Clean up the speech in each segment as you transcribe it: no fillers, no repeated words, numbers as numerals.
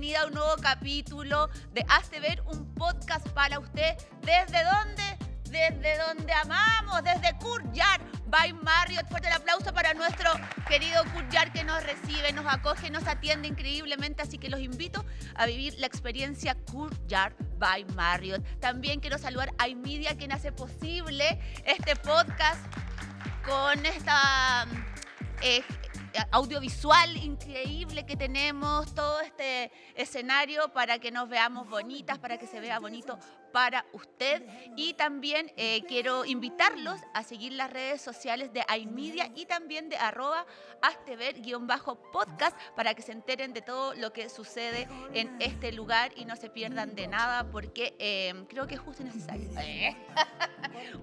bienvenida a un nuevo capítulo de Hazte Ver, un podcast para usted. ¿Desde dónde? Desde donde amamos, desde Courtyard by Marriott. Fuerte el aplauso para nuestro querido Courtyard que nos recibe, nos acoge, nos atiende increíblemente. Así que los invito a vivir la experiencia Courtyard by Marriott. También quiero saludar a iMedia, quien hace posible este podcast con esta audiovisual increíble que tenemos, todo este escenario para que nos veamos bonitas, para que se vea bonito para usted. Y también quiero invitarlos a seguir las redes sociales de iMedia y también de @haztever_podcast para que se enteren de todo lo que sucede en este lugar y no se pierdan de nada, porque creo que es justo y necesario.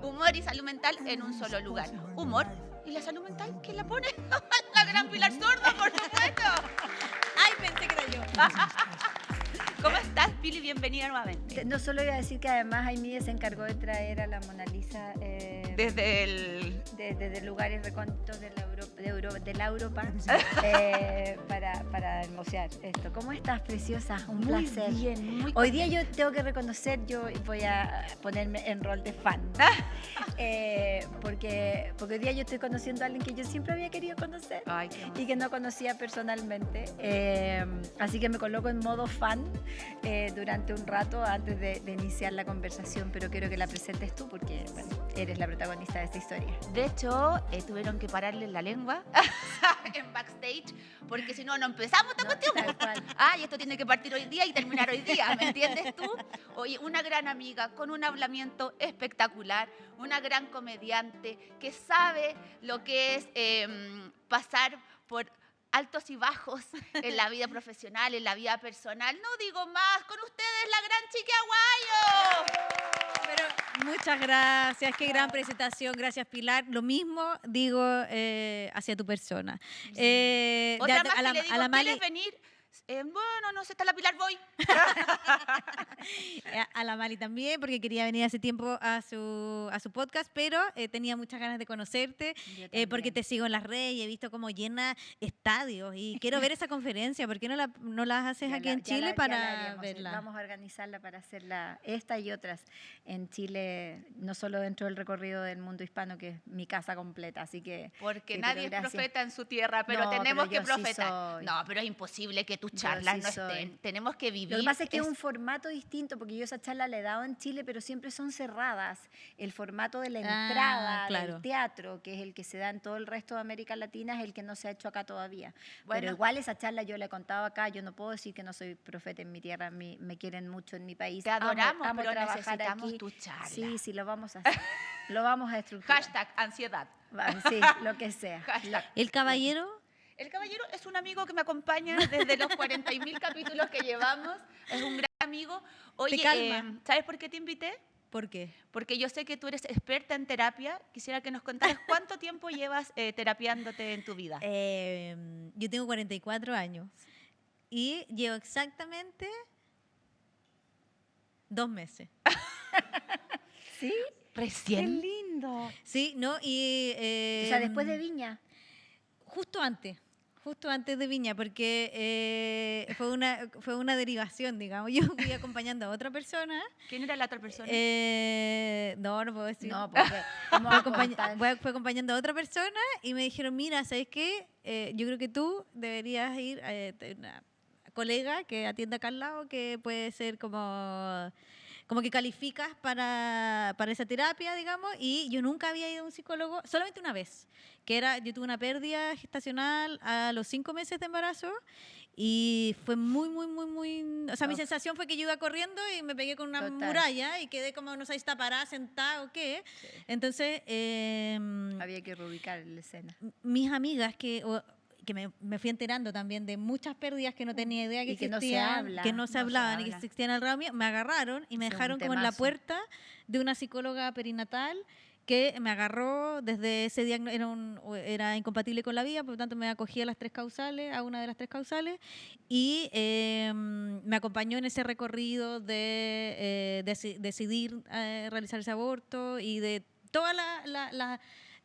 Humor y salud mental en un solo lugar. Humor y la salud mental, ¿quién la pone? La gran Pilar Sordo, por supuesto. Ay, pensé que era yo. ¿Cómo estás, Pili? Bienvenida nuevamente. No solo iba a decir que además iMedia se encargó de traer a la Mona Lisa desde lugares recónditos de la Europa para hermosear esto. ¿Cómo estás, preciosa? Un placer. Muy bien, muy Hoy día yo tengo que reconocer, yo voy a ponerme en rol de fan. Porque hoy día yo estoy conociendo a alguien que yo siempre había querido conocer. Ay, y que no conocía personalmente. Así que me coloco en modo fan durante un rato antes de iniciar la conversación, pero quiero que la presentes tú porque bueno, eres la protagonista de esta historia. De hecho, tuvieron que pararle la lengua en backstage, porque si no, no empezamos esta cuestión. Tal cual. Y esto tiene que partir hoy día y terminar hoy día, ¿me entiendes tú? Oye, una gran amiga con un hablamiento espectacular, una gran comediante que sabe lo que es pasar por altos y bajos en la vida profesional, en la vida personal. No digo más, con ustedes la gran Chiqui Aguayo. Pero muchas gracias, qué gran presentación, gracias Pilar. Lo mismo digo hacia tu persona. Otra más a que le digo, ¿quieres venir? Bueno, no sé, está la Pilar, voy. A la Mali también, porque quería venir hace tiempo a su podcast, pero tenía muchas ganas de conocerte, porque te sigo en las redes y he visto cómo llena estadios y quiero ver esa conferencia. ¿Por qué no la haces aquí en Chile para verla? Vamos a organizarla para hacerla, esta y otras en Chile, no solo dentro del recorrido del mundo hispano, que es mi casa completa, así que... Porque nadie es profeta en su tierra, pero tenemos que profetar. No, pero es imposible que tus charlas no estén. Tenemos que vivir. Lo que pasa es que es un formato distinto, porque yo esa charla la he dado en Chile, pero siempre son cerradas. El formato de la entrada del teatro, que es el que se da en todo el resto de América Latina, es el que no se ha hecho acá todavía. Bueno, pero igual esa charla yo la he contado acá. Yo no puedo decir que no soy profeta en mi tierra. Me quieren mucho en mi país. Te adoramos, amo pero trabajar necesitamos aquí. Tu charla. Sí, lo vamos a hacer. Lo vamos a estructurar. #ansiedad. Sí, lo que sea. ¿El caballero? El caballero es un amigo que me acompaña desde los 40.000 capítulos que llevamos. Es un gran amigo. Oye, ¿sabes por qué te invité? ¿Por qué? Porque yo sé que tú eres experta en terapia. Quisiera que nos contaras cuánto tiempo llevas terapiándote en tu vida. Yo tengo 44 años y llevo exactamente 2 meses. ¿Sí? Recién. ¡Qué lindo! Sí, ¿no? Y, o sea, después de Viña. Justo antes de Viña, porque fue una derivación, digamos. Yo fui acompañando a otra persona. ¿Quién era la otra persona? No puedo decir. No, porque fue acompañando a otra persona y me dijeron, mira, ¿sabes qué? Yo creo que tú deberías ir a una colega que atienda acá al lado, que puede ser como que calificas para esa terapia, digamos, y yo nunca había ido a un psicólogo, solamente una vez, yo tuve una pérdida gestacional a los 5 meses de embarazo y fue muy, o sea, mi sensación fue que yo iba corriendo y me pegué con una muralla y quedé como, no sé si está parada, sentada o qué. Sí. Entonces... había que reubicar la escena. Mis amigas que me fui enterando también de muchas pérdidas que no tenía idea que existían, que no se hablaban y que existían al lado mío, me agarraron y me dejaron como en la puerta de una psicóloga perinatal que me agarró desde ese diagnóstico, era incompatible con la vida, por lo tanto me acogí a una de las 3 causales y me acompañó en ese recorrido de decidir realizar ese aborto y de toda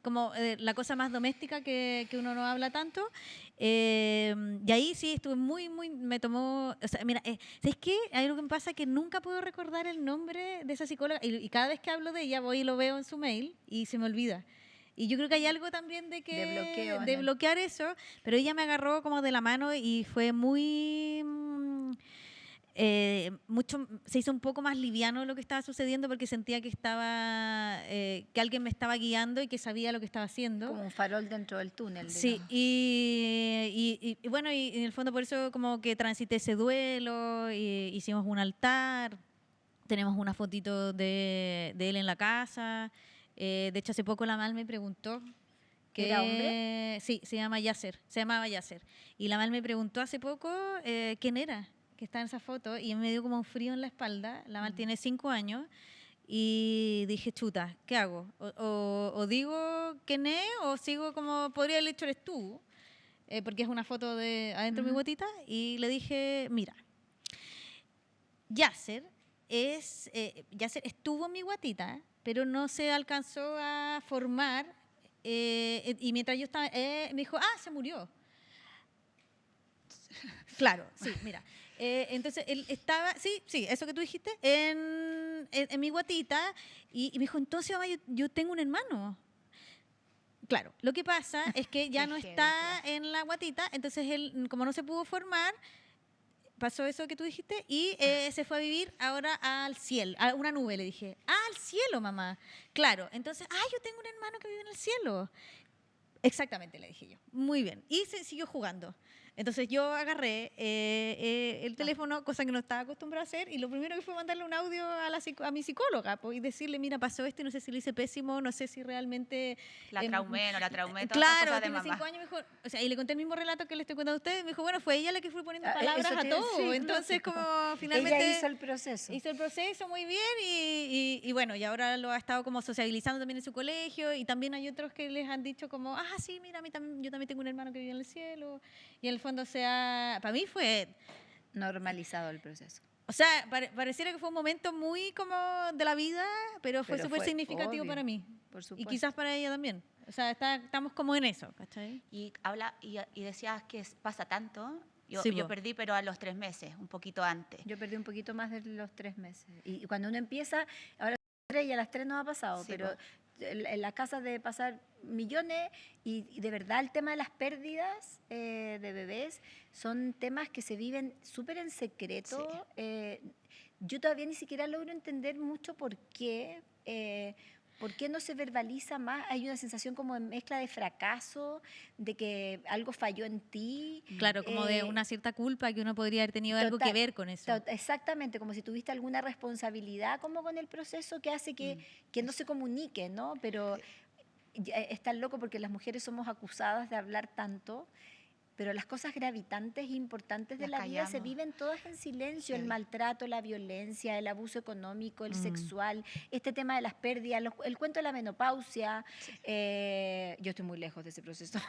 como la cosa más doméstica que uno no habla tanto. Y ahí sí estuve me tomó, o sea, mira, ¿sabes qué? Hay algo que me pasa que nunca puedo recordar el nombre de esa psicóloga y cada vez que hablo de ella voy y lo veo en su mail y se me olvida. Y yo creo que hay algo también de bloquear eso, pero ella me agarró como de la mano y fue muy... se hizo un poco más liviano lo que estaba sucediendo porque sentía que que alguien me estaba guiando y que sabía lo que estaba haciendo. Como un farol dentro del túnel. Sí, y bueno, y en el fondo por eso como que transité ese duelo, hicimos un altar, tenemos una fotito de él en la casa. De hecho, hace poco la Mal me preguntó ¿Era hombre? Sí, se llamaba Yasser. Y la Mal me preguntó hace poco quién era que está en esa foto y me dio como un frío en la espalda. La Mal tiene 5 años y dije, chuta, ¿qué hago? O digo quién es o sigo como podría haber dicho eres tú, porque es una foto de adentro de mi botita. Y le dije, mira, Yasser estuvo en mi guatita, pero no se alcanzó a formar. Y mientras yo estaba, me dijo, se murió. Claro, sí, mira. Entonces él estaba, sí, eso que tú dijiste, en mi guatita, y me dijo, entonces mamá, yo tengo un hermano. Claro, lo que pasa es que ya no está en la guatita, entonces él, como no se pudo formar, pasó eso que tú dijiste y se fue a vivir ahora al cielo, a una nube, le dije. Al cielo, mamá. Claro, entonces, yo tengo un hermano que vive en el cielo. Exactamente, le dije yo. Muy bien. Y se siguió jugando. Entonces yo agarré el teléfono, cosa que no estaba acostumbrada a hacer, y lo primero que fue mandarle un audio a mi psicóloga y decirle, mira, pasó esto y no sé si lo hice pésimo, no sé si realmente... La traumé, no la traumé, todas claro, cosas de tiene mamá. 5 años, me dijo, o sea, y le conté el mismo relato que le estoy contando a ustedes, me dijo, bueno, fue ella la que fue poniendo palabras a todo, sí, entonces lógico. como finalmente... Ella hizo el proceso. Hizo el proceso muy bien y bueno, y ahora lo ha estado como sociabilizando también en su colegio y también hay otros que les han dicho como, sí, mira, yo también tengo un hermano que vive en el cielo y en el fondo para mí fue... Normalizado el proceso. O sea, pareciera que fue un momento muy como de la vida, pero fue súper significativo para mí. Por supuesto. Y quizás para ella también. O sea, estamos como en eso, ¿cachai? Y decías que pasa tanto. Yo perdí, pero a los 3 meses, un poquito antes. Yo perdí un poquito más de los 3 meses. Y cuando uno empieza, ahora y a las 3 no ha pasado, sí, pero en la casa de pasar millones y de verdad el tema de las pérdidas de bebés son temas que se viven súper en secreto. Sí. Yo todavía ni siquiera logro entender mucho por qué no se verbaliza más. Hay una sensación como de mezcla de fracaso, de que algo falló en ti. Claro, como de una cierta culpa que uno podría haber tenido algo que ver con eso. Exactamente, como si tuviste alguna responsabilidad como con el proceso que hace que no se comunique, ¿no? Pero es tan loco porque las mujeres somos acusadas de hablar tanto, pero las cosas gravitantes e importantes de la vida se viven todas en silencio. Sí. El maltrato, la violencia, el abuso económico, el sexual, este tema de las pérdidas, el cuento de la menopausia. Sí. Yo estoy muy lejos de ese proceso.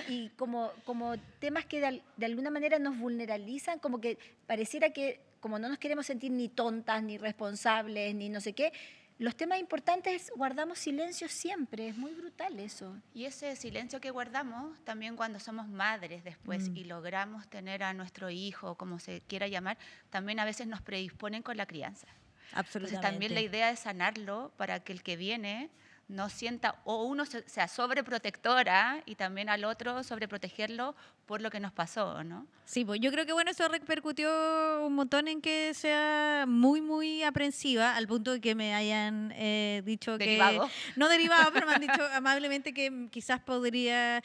Y como temas que de alguna manera nos vulneralizan, como que pareciera que como no nos queremos sentir ni tontas, ni responsables, ni no sé qué, los temas importantes guardamos silencio siempre, es muy brutal eso. Y ese silencio que guardamos también cuando somos madres después y logramos tener a nuestro hijo, como se quiera llamar, también a veces nos predisponen con la crianza. Absolutamente. Entonces también la idea es sanarlo para que el que viene no sienta, o uno sea sobreprotectora y también al otro sobreprotegerlo por lo que nos pasó, ¿no? Sí, pues yo creo que bueno, eso repercutió un montón en que sea muy, muy aprensiva, al punto de que me hayan dicho derivado. No derivado, pero me han dicho amablemente que quizás podría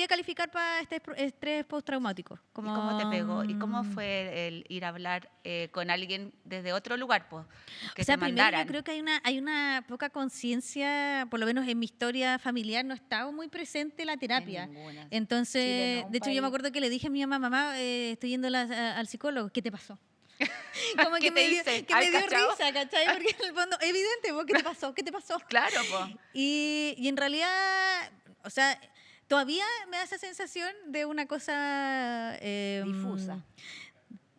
calificar para este estrés postraumático. ¿Y cómo te pegó? ¿Y cómo fue el ir a hablar con alguien desde otro lugar? Pues, que o sea, primero yo creo que hay una poca conciencia, por lo menos en mi historia familiar, no estaba muy presente la terapia. Entonces, sí, de hecho, yo me acuerdo que le dije a mi mamá, estoy yendo al psicólogo, ¿qué te pasó? Como que me dio risa, ¿cachai? Porque en el fondo, evidente, ¿qué te pasó? ¿Qué te pasó? Claro, pues. Y en realidad, o sea, todavía me da esa sensación de una cosa... difusa.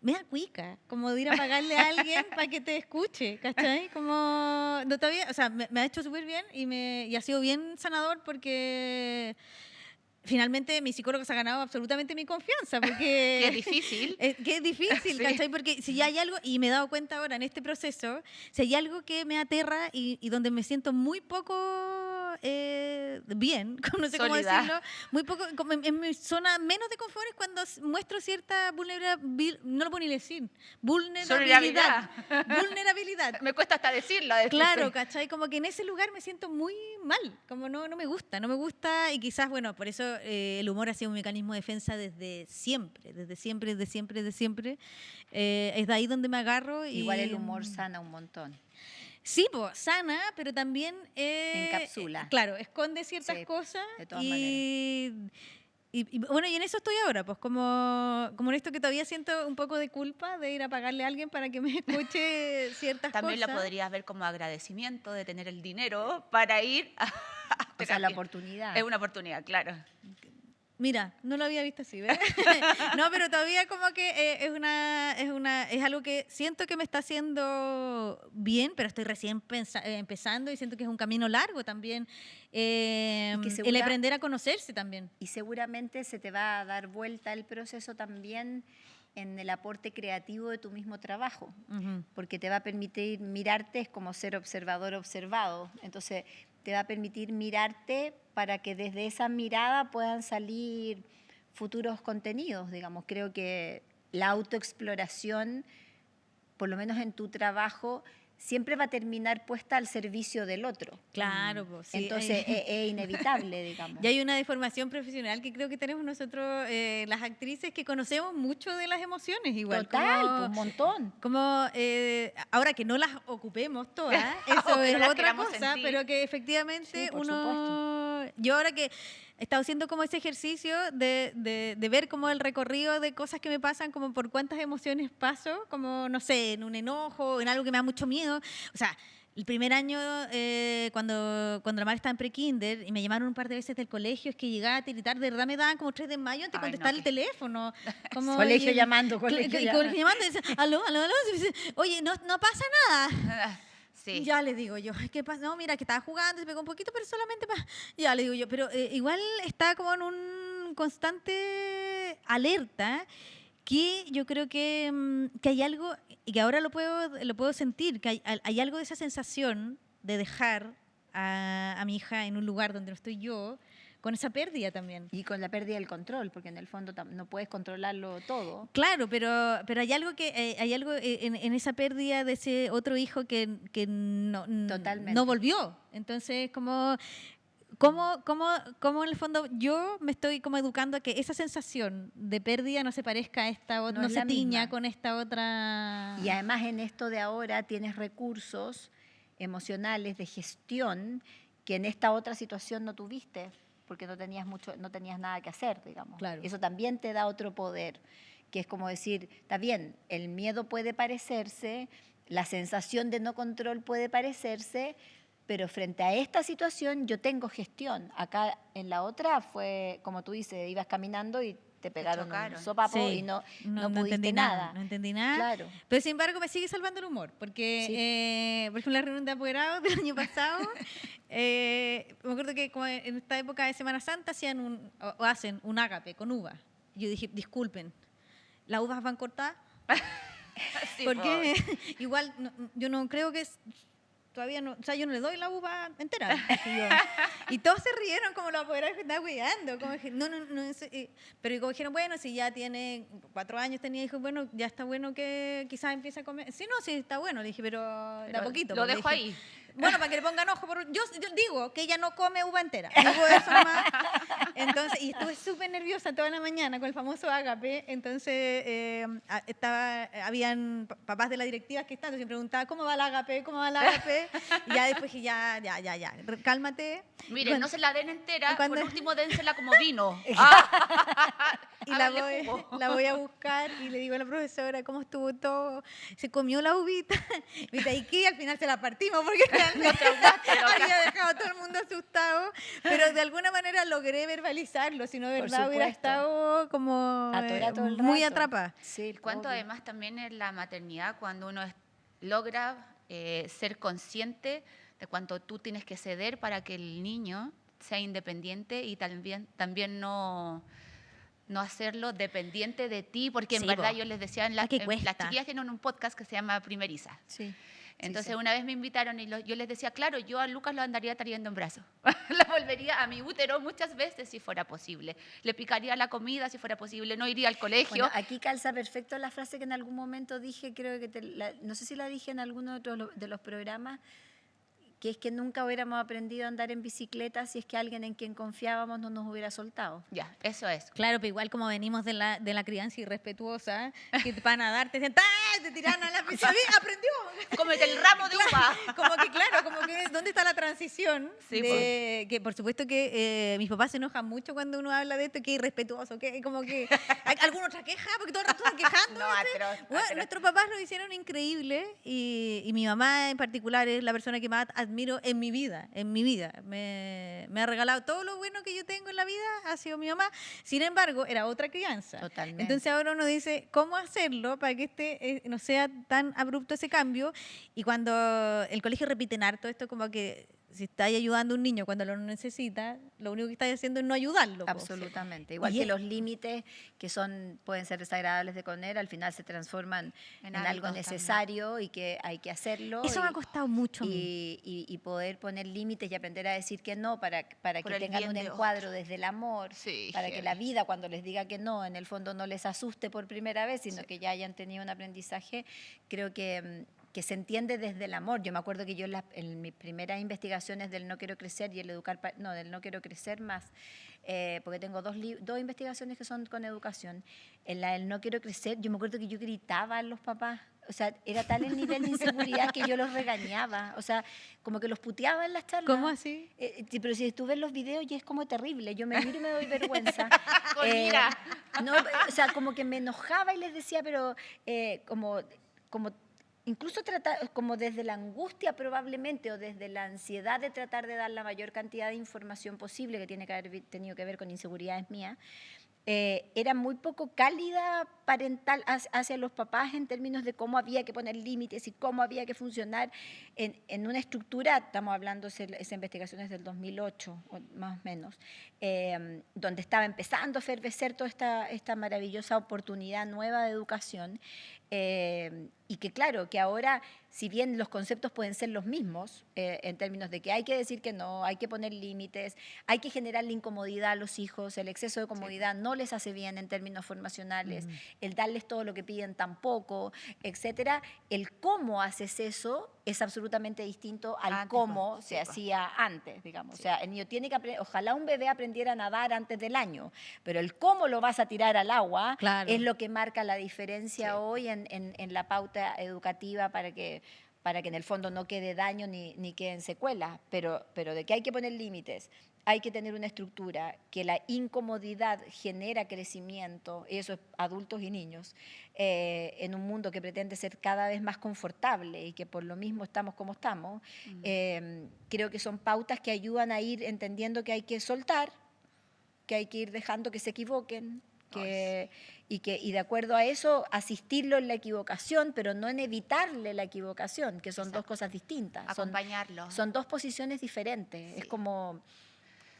me da cuica, como de ir a pagarle a alguien para que te escuche, ¿cachai? Como, no todavía, o sea, me ha hecho súper bien y ha sido bien sanador porque finalmente mi psicólogo se ha ganado absolutamente mi confianza, porque... Qué difícil. Que es difícil, Sí. ¿cachai? Porque si hay algo, y me he dado cuenta ahora en este proceso, si hay algo que me aterra y donde me siento muy poco bien, no sé cómo Sólida. decirlo, muy poco, como en mi zona menos de confort es cuando muestro cierta vulnerabilidad, no lo puedo ni decir, vulnerabilidad. Vulnerabilidad. Me cuesta hasta decirlo. Claro, ¿cachai? Como que en ese lugar me siento muy mal, como no me gusta y quizás, bueno, por eso el humor ha sido un mecanismo de defensa desde siempre. Es de ahí donde me agarro. Igual el humor sana un montón. Sí, pues, sana, pero también... encapsula. Claro, esconde ciertas cosas. De todas maneras. Y bueno, y en eso estoy ahora, pues como en esto que todavía siento un poco de culpa de ir a pagarle a alguien para que me escuche ciertas También cosas. la podrías ver como agradecimiento de tener el dinero para ir a O sea, la oportunidad. Es una oportunidad, claro. Mira, no lo había visto así, ¿ves? No, pero todavía como que es algo que siento que me está haciendo bien, pero estoy recién empezando y siento que es un camino largo también. El aprender a conocerse también. Y seguramente se te va a dar vuelta el proceso también en el aporte creativo de tu mismo trabajo, porque te va a permitir mirarte, es como ser observador observado, entonces te va a permitir mirarte para que desde esa mirada puedan salir futuros contenidos, digamos. Creo que la autoexploración, por lo menos en tu trabajo, siempre va a terminar puesta al servicio del otro. Claro, pues sí. Entonces es inevitable, digamos. Y hay una deformación profesional que creo que tenemos nosotros, las actrices, que conocemos mucho de las emociones igual. Total, pues, un montón. Como ahora que no las ocupemos todas, eso es otra cosa, sentir. pero que efectivamente Sí, por supuesto. Yo ahora que he estado haciendo como ese ejercicio de ver como el recorrido de cosas que me pasan, como por cuántas emociones paso, como, no sé, en un enojo, en algo que me da mucho miedo. O sea, el primer año, cuando la Mara estaba en pre-kinder y me llamaron un par de veces del colegio, es que llegaba a tiritar, de verdad me daban como 3 de mayo antes de contestar el teléfono. Como, Colegio llamando. Colegio llamando, y dicen, aló, oye, no pasa nada. Sí. Ya le digo yo, ¿qué pasa? No, mira, que estaba jugando, se pegó un poquito, pero solamente para... Ya le digo yo, pero igual está como en un constante alerta, que yo creo que hay algo, y que ahora lo puedo sentir, que hay algo de esa sensación de dejar a mi hija en un lugar donde no estoy yo, con esa pérdida también. Y con la pérdida del control, porque en el fondo no puedes controlarlo todo. Claro, pero hay algo en esa pérdida de ese otro hijo que no volvió. Entonces, ¿cómo en el fondo yo me estoy como educando a que esa sensación de pérdida no se parezca a esta otra, no se tiña misma con esta otra? Y además en esto de ahora tienes recursos emocionales de gestión que en esta otra situación no tuviste, porque no tenías nada que hacer, digamos. Claro. Eso también te da otro poder, que es como decir, está bien, el miedo puede parecerse, la sensación de no control puede parecerse, pero frente a esta situación yo tengo gestión. Acá en la otra fue, como tú dices, ibas caminando y te pegaron un sopapo y no pudiste nada. No entendí nada. Claro. Pero sin embargo me sigue salvando el humor, porque por ejemplo la reunión de apoderados del año pasado, me acuerdo que como en esta época de Semana Santa hacen un ágape con uva. Yo dije, disculpen, ¿las uvas van cortadas? Sí, porque igual yo no creo que... Todavía no, o sea, yo no le doy la uva entera. Y todos se rieron como los apoderados que estaban cuidando. Como que, no, pero como dijeron, bueno, si ya tiene 4 años, tenía hijos, bueno, ya está bueno que quizás empiece a comer. Sí, está bueno, le dije, pero da poquito. Lo dejo ahí. Bueno, para que le pongan ojo. Yo digo que ella no come uva entera. Digo eso nomás. Entonces, y estuve súper nerviosa toda la mañana con el famoso ágape. Entonces, habían papás de la directiva que estaban, entonces me preguntaba, ¿cómo va el ágape? Y ya después dije, ya, cálmate. Miren, no se la den entera, por último dénsela como vino. Y la voy a buscar y le digo a la profesora cómo estuvo todo. Se comió la uvita. ¿Y qué? Al final se la partimos porque Lo traumaste, loca. Había dejado a todo el mundo asustado, pero de alguna manera logré verbalizarlo, si no de Por verdad hubiera supuesto. estado como Atorada todo el muy rato. atrapada. Sí, Cuánto obvio. además también en la maternidad, cuando uno logra ser consciente de cuánto tú tienes que ceder para que el niño sea independiente y también no hacerlo dependiente de ti, porque en Sí, verdad po. yo les decía, Es que las cuesta. chiquillas tienen un podcast que se llama Primeriza. Sí. Entonces sí. una vez me invitaron y yo les decía, claro, yo a Lucas lo andaría trayendo en brazos. La volvería a mi útero muchas veces si fuera posible. Le picaría la comida si fuera posible, no iría al colegio. Bueno, aquí calza perfecto la frase que en algún momento dije, creo que no sé si la dije en alguno de los programas, que es que nunca hubiéramos aprendido a andar en bicicleta si es que alguien en quien confiábamos no nos hubiera soltado. Ya, eso es. Claro, pero igual como venimos de la crianza irrespetuosa, que para nadar te sentas, te tiran a la piscina, aprendió. Cómete el ramo de uva. Como que claro, como que ¿dónde está la transición? Sí, que por supuesto que mis papás se enojan mucho cuando uno habla de esto, que irrespetuoso, que como que alguna otra queja, porque todo el rato están quejando. No, atroz, Bueno, atroz. nuestros papás lo hicieron increíble y mi mamá en particular es la persona que más admiro en mi vida, Me ha regalado todo lo bueno que yo tengo en la vida, ha sido mi mamá. Sin embargo, era otra crianza. Totalmente. Entonces ahora uno dice, ¿cómo hacerlo para que no sea tan abrupto ese cambio? Y cuando el colegio repiten harto esto, como que si estáis ayudando a un niño cuando lo necesita, lo único que estáis haciendo es no ayudarlo. Po. Absolutamente. Igual Y que es- los límites que pueden ser desagradables de poner, al final se transforman En en algo hábitos necesario y que hay que hacerlo. Eso me ha costado mucho a mí. y poder poner límites y aprender a decir que no para Por que el tengan bien un de encuadro desde el amor, Sí, para que heavy. la vida cuando les diga que no, en el fondo no les asuste por primera vez, sino Sí. que ya hayan tenido un aprendizaje. Creo que se entiende desde el amor. Yo me acuerdo que yo en mis primeras investigaciones del No Quiero Crecer y el del No Quiero Crecer más, porque tengo dos investigaciones que son con educación. En la del No Quiero Crecer, yo me acuerdo que yo gritaba a los papás. O sea, era tal el nivel de inseguridad que yo los regañaba. O sea, como que los puteaba en las charlas. ¿Cómo así? Sí, pero si tú ves los videos ya es como terrible. Yo me miro y me doy vergüenza. Pues mira. No, o sea, como que me enojaba y les decía, pero como incluso como desde la angustia probablemente o desde la ansiedad de tratar de dar la mayor cantidad de información posible que tiene que haber tenido que ver con inseguridades mías, era muy poco cálida parental hacia los papás en términos de cómo había que poner límites y cómo había que funcionar en una estructura, estamos hablando, esa investigación es del 2008, o más o menos, donde estaba empezando a efervecer toda esta maravillosa oportunidad nueva de educación, y que claro, que ahora, si bien los conceptos pueden ser los mismos, en términos de que hay que decir que no, hay que poner límites, hay que generarle incomodidad a los hijos, el exceso de comodidad no les hace bien en términos formacionales, el darles todo lo que piden tampoco, etcétera, el cómo haces eso es absolutamente distinto al Antes, cómo pues, se sí, pues. hacía antes, digamos. Sí. O sea, el niño tiene que ojalá un bebé aprendiera a nadar antes del año, pero el cómo lo vas a tirar al agua Claro. es lo que marca la diferencia Sí. hoy en la pauta educativa para que en el fondo no quede daño ni queden secuelas, pero de que hay que poner límites, hay que tener una estructura, que la incomodidad genera crecimiento, y eso es adultos y niños, en un mundo que pretende ser cada vez más confortable y que por lo mismo estamos como estamos, creo que son pautas que ayudan a ir entendiendo que hay que soltar, que hay que ir dejando que se equivoquen, y de acuerdo a eso asistirlo en la equivocación, pero no en evitarle la equivocación, que son dos cosas distintas. Acompañarlo. Son dos posiciones diferentes. Sí. Es como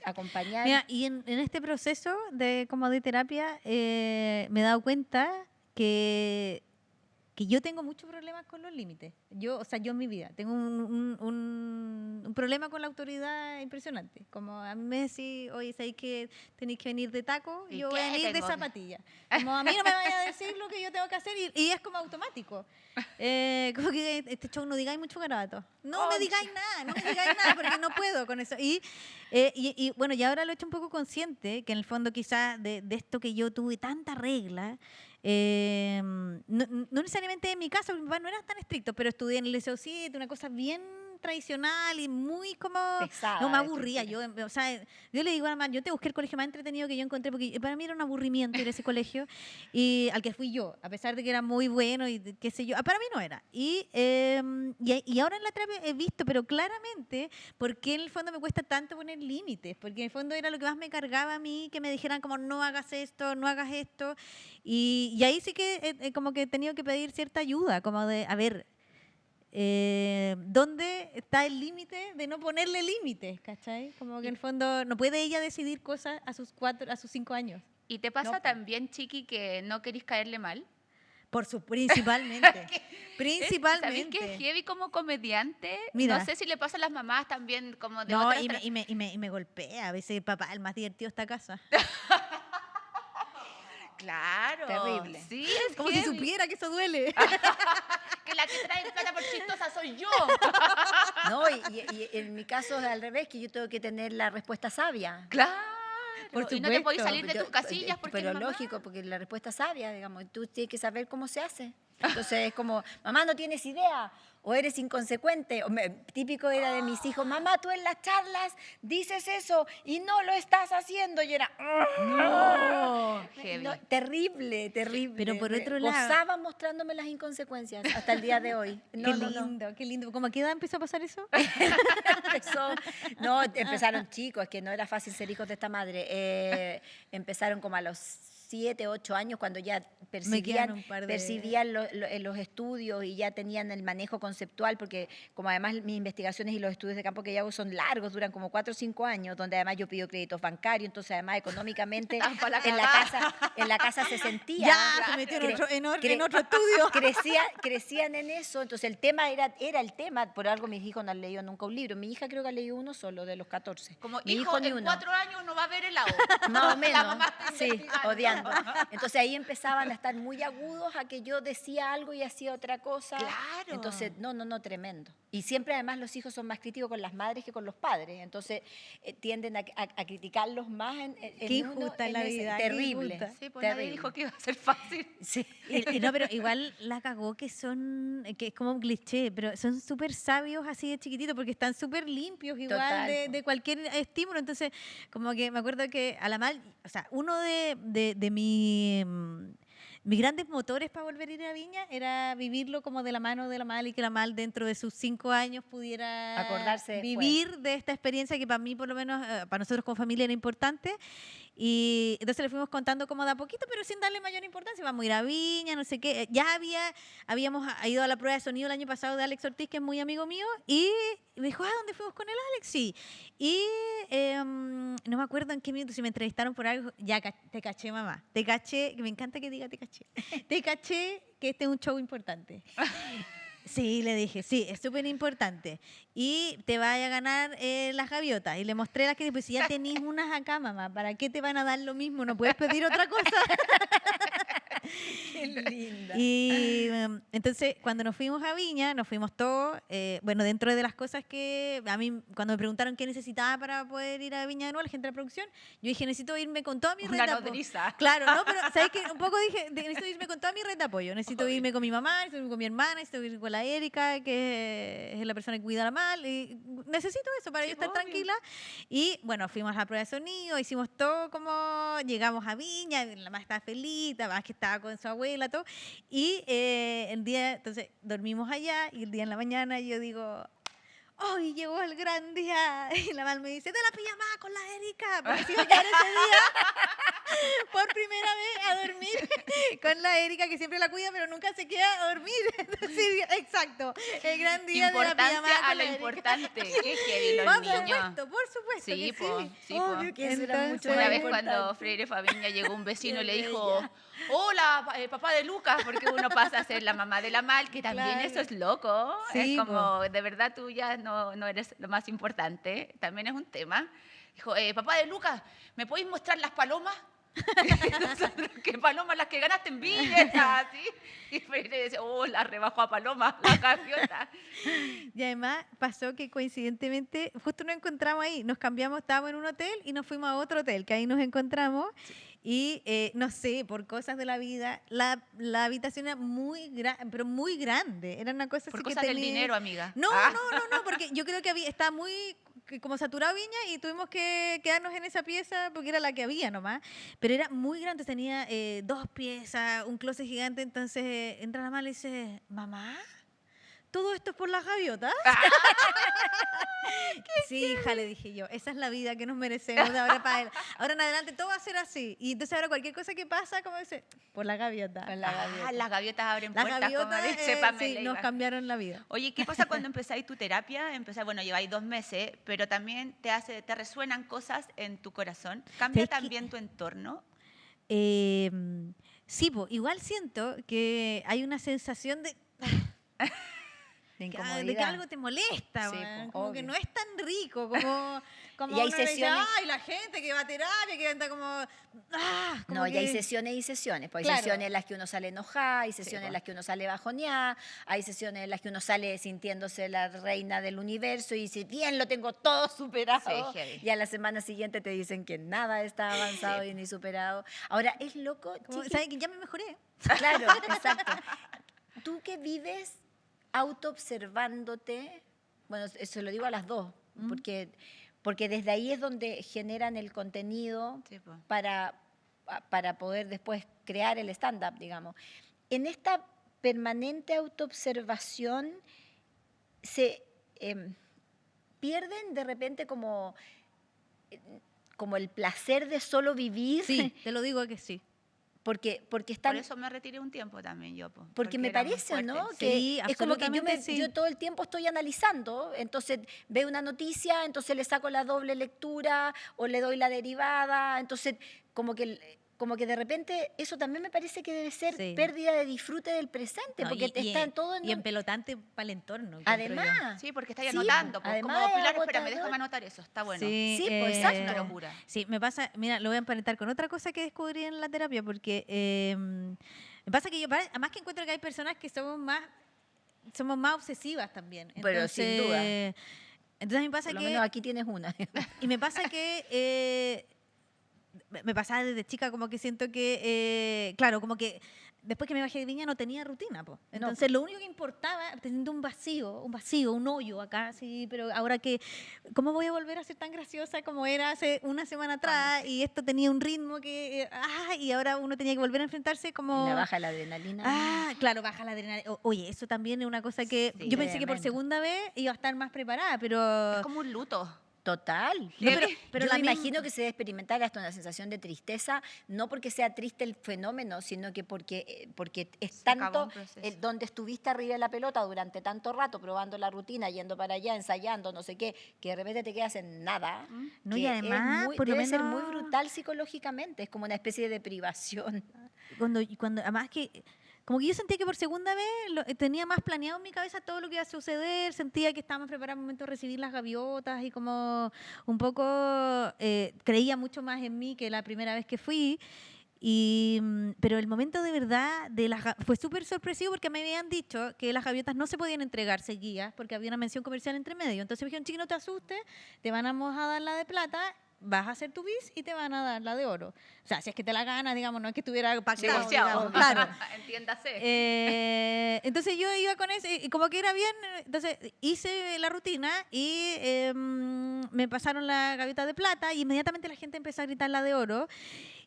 acompañar. Mira, y en este proceso de terapia me he dado cuenta que yo tengo muchos problemas con los límites. Yo en mi vida tengo un problema con la autoridad impresionante. Como a mí me decís, oye, ¿sabéis que tenéis que venir de taco? ¿Y Yo voy a qué venir de tengo? zapatilla. Como a mí no me vaya a decir lo que yo tengo que hacer y es como automático. Como que este show no digáis mucho garabato. No me digáis nada, porque no puedo con eso. Y bueno, y ahora lo he hecho un poco consciente, que en el fondo quizás de esto que yo tuve tanta regla, no necesariamente en mi caso, mi papá no era tan estricto, pero estudié en el Liceo 7, una cosa bien tradicional y muy como... Pesada, no, me aburría. Yo le digo a la mamá, yo te busqué el colegio más entretenido que yo encontré, porque para mí era un aburrimiento ir a ese colegio, y al que fui yo, a pesar de que era muy bueno y qué sé yo, para mí no era. Y ahora en la terapia he visto, pero claramente, por qué en el fondo me cuesta tanto poner límites, porque en el fondo era lo que más me cargaba a mí, que me dijeran como no hagas esto, no hagas esto, y ahí sí que como que he tenido que pedir cierta ayuda, como de, a ver, ¿dónde está el límite de no ponerle límites? ¿Cachai? Como que en el fondo no puede ella decidir cosas a sus 5 años. ¿Y te pasa también, Chiqui, que no querís caerle mal? Principalmente. ¿Sabéis que es heavy como comediante? Mira, no sé si le pasa a las mamás también como de no, otras... y me golpea. A veces, papá, el más divertido está a casa. Claro. Terrible. Sí, es como heavy. si supiera que eso duele. Que la que trae plata por chistosa soy yo. No, y en mi caso es al revés, que yo tengo que tener la respuesta sabia. Claro. Por y no te podéis supuesto. salir de tus casillas porque Pero es mamá. lógico, porque la respuesta sabia, digamos, tú tienes que saber cómo se hace. Entonces es como, mamá, no tienes idea, o eres inconsecuente. Típico era de mis hijos, mamá, tú en las charlas dices eso y no lo estás haciendo. Y era, Heavy. no, terrible, terrible. Pero por otro lado... Gozaban mostrándome las inconsecuencias hasta el día de hoy. No, qué no, lindo, qué lindo. ¿Cómo a qué edad empezó a pasar eso? Empezaron chicos, es que no era fácil ser hijos de esta madre. Empezaron como a los 7, 8 años, cuando ya percibían los estudios y ya tenían el manejo conceptual, porque como además mis investigaciones y los estudios de campo que yo hago son largos, duran como 4 o 5 años, donde además yo pido créditos bancarios, entonces además económicamente en la casa se sentía. Ya, se metió en otro estudio. Crecían en eso, entonces el tema era el tema, por algo mis hijos no han leído nunca un libro, mi hija creo que ha leído uno solo de los 14. Como mi hijo ni en uno. 4 años no va a ver helado. Más o menos, La mamá está sí, investigando. odiando. Entonces ahí empezaban a estar muy agudos a que yo decía algo y hacía otra cosa. Claro. Entonces, no, tremendo. Y siempre además los hijos son más críticos con las madres que con los padres. Entonces tienden a criticarlos más Qué injusta la vida. Terrible. Sí, pues nadie dijo que iba a ser fácil. Sí. No, pero igual la cagó que es como un cliché, pero son súper sabios así de chiquititos porque están súper limpios igual de cualquier estímulo. Entonces, como que me acuerdo que a la mal, o sea, uno de mis grandes motores para volver a ir a Viña era vivirlo como de la mano de la Mal y que la Mal dentro de sus 5 años pudiera acordarse vivir de esta experiencia que para mí, por lo menos, para nosotros como familia era importante. Y entonces le fuimos contando como de a poquito, pero sin darle mayor importancia. Vamos a ir a Viña, no sé qué. Ya habíamos ido a la prueba de sonido el año pasado de Alex Ortiz, que es muy amigo mío, y me dijo, ¿dónde fuimos con el Alex? Sí. Y no me acuerdo en qué minuto, si me entrevistaron por algo, ya te caché, mamá. Te caché, que me encanta que diga te caché. Te caché que este es un show importante. Sí, le dije, sí, es súper importante. Y te vaya a ganar las gaviotas. Y le mostré las que pues si ya tenés unas acá, mamá, ¿para qué te van a dar lo mismo? ¿No puedes pedir otra cosa? Qué linda. Y entonces, cuando nos fuimos a Viña, nos fuimos todos, bueno, dentro de las cosas que a mí, cuando me preguntaron qué necesitaba para poder ir a Viña de nuevo, la gente de la producción, yo dije, necesito irme con toda mi red de apoyo. Una nodriza. Claro, ¿no? Pero, ¿sabes qué? Un poco dije, necesito irme con toda mi red de apoyo. Necesito irme con mi mamá, necesito irme con mi hermana, necesito irme con la Erika, que es la persona que cuida a la Mal. Y necesito eso para yo estar tranquila. Y, bueno, fuimos a la prueba de sonido, hicimos todo como, llegamos a Viña, la Mal estaba feliz, más que estaba con su abuela, todo. Y el día, entonces dormimos allá y el día en la mañana yo digo, hoy llegó el gran día. Y la Mal me dice, de la pijamada con la Erika. Porque se iba a quedar ese día por primera vez a dormir con la Erika, que siempre la cuida, pero nunca se queda a dormir. Entonces, exacto, el gran día de la pijamada a con lo la importante. Qué heavy los Por niños. supuesto, por supuesto Sí, que po, sí. sí, po. Obvio que eso era mucho Una más vez importante. cuando Freire Fabiña llegó un vecino Qué y le dijo, bella. hola, papá de Lucas, porque uno pasa a ser la mamá de la Mal, que también Claro. eso es loco. Sí, es como, de verdad tú ya no eres lo más importante. También es un tema. Dijo, papá de Lucas, ¿me podéis mostrar las palomas? Nosotros, ¿qué palomas? Las que ganaste en Villa, ¿sí? Y Freire decía, la rebajó a paloma, la gaviota. Y además pasó que coincidentemente justo nos encontramos ahí, nos cambiamos, estábamos en un hotel y nos fuimos a otro hotel, que ahí nos encontramos. Y no sé, por cosas de la vida, la habitación era muy grande, pero muy grande. Era una cosa Por así cosas que del tenía... dinero, amiga. No, porque yo creo que estaba muy como saturado Viña y tuvimos que quedarnos en esa pieza porque era la que había nomás. Pero era muy grande, tenía 2 piezas, un closet gigante. Entonces entra la mamá y le dice, mamá, ¿todo esto es por las gaviotas? Sí, hija, le dije yo, esa es la vida que nos merecemos de ahora para él. Ahora en adelante todo va a ser así. Y entonces ahora cualquier cosa que pasa, como dice, por la gaviota. Las gaviotas abren Las puertas, gaviotas, como dice Pamela sí, nos Ibar. cambiaron la vida. Oye, ¿qué pasa cuando empezáis tu terapia? Bueno, lleváis 2 meses, pero también te resuenan cosas en tu corazón. ¿Cambia también tu entorno? Sí, igual siento que hay una sensación de que algo te molesta, Sí, como que no es tan rico, como y hay uno dice, sesiones... ay, la gente que va a terapia, que anda como No, y hay sesiones y sesiones. Pues hay sesiones en las que uno sale enojada, hay sesiones en las que uno sale bajoneada, hay sesiones en las que uno sale sintiéndose la reina del universo y dice, bien, lo tengo todo superado. Sí, y a la semana siguiente te dicen que nada está avanzado y ni superado. Ahora, es loco, ¿sabes que ya me mejoré? Claro, exacto. Tú que vives autoobservándote, bueno, eso lo digo a las dos, porque desde ahí es donde generan el contenido para poder después crear el stand-up, digamos. En esta permanente autoobservación se pierden de repente como el placer de solo vivir. Sí, te lo digo que sí. Porque están... Por eso me retiré un tiempo también yo. Porque me parece, ¿no? Que sí, es como que yo todo el tiempo estoy analizando, entonces veo una noticia, entonces le saco la doble lectura o le doy la derivada, entonces como que de repente eso también me parece que debe ser pérdida de disfrute del presente, porque está en todo... Y empelotante para el entorno. Además. Sí, porque está anotando. Pues, como, Pilar, espérame, déjame anotar eso, está bueno. Sí, pues es una locura. Sí, me pasa, mira, lo voy a emparentar con otra cosa que descubrí en la terapia, porque me pasa que yo, además que encuentro que hay personas que somos más obsesivas también. Entonces, pero sin duda. Entonces me pasa Por lo menos aquí tienes una. Y me pasa que... me pasaba desde chica como que siento que, claro, como que después que me bajé de Viña no tenía rutina, po. Entonces lo único que importaba, teniendo un vacío, un hoyo acá, sí, pero ahora que, ¿cómo voy a volver a ser tan graciosa como era hace una semana atrás? Y esto tenía un ritmo que, y ahora uno tenía que volver a enfrentarse como... Y la baja la adrenalina. Claro, baja la adrenalina. Oye, eso también es una cosa que yo pensé que por segunda vez iba a estar más preparada, pero... Es como un luto. Total. No, pero yo me imagino que se debe experimentar hasta una sensación de tristeza, no porque sea triste el fenómeno, sino que porque es tanto donde estuviste arriba de la pelota durante tanto rato, probando la rutina, yendo para allá, ensayando, no sé qué, que de repente te quedas en nada. No, y además, debe ser muy brutal psicológicamente, es como una especie de privación. Cuando además que... Como que yo sentía que por segunda vez tenía más planeado en mi cabeza todo lo que iba a suceder, sentía que estaba más preparada al momento de recibir las gaviotas y como un poco creía mucho más en mí que la primera vez que fui. Pero el momento de verdad fue súper sorpresivo porque me habían dicho que las gaviotas no se podían entregar seguidas porque había una mención comercial entre medio. Entonces me dijeron, chiqui, no te asustes, te vamos a dar la de plata, vas a hacer tu bis y te van a dar la de oro. O sea, si es que te la ganas, digamos, no es que estuviera pactado, digamos, claro. Entiéndase. Entonces yo iba con eso y como que era bien, entonces hice la rutina y me pasaron la gaviota de plata y inmediatamente la gente empezó a gritar la de oro.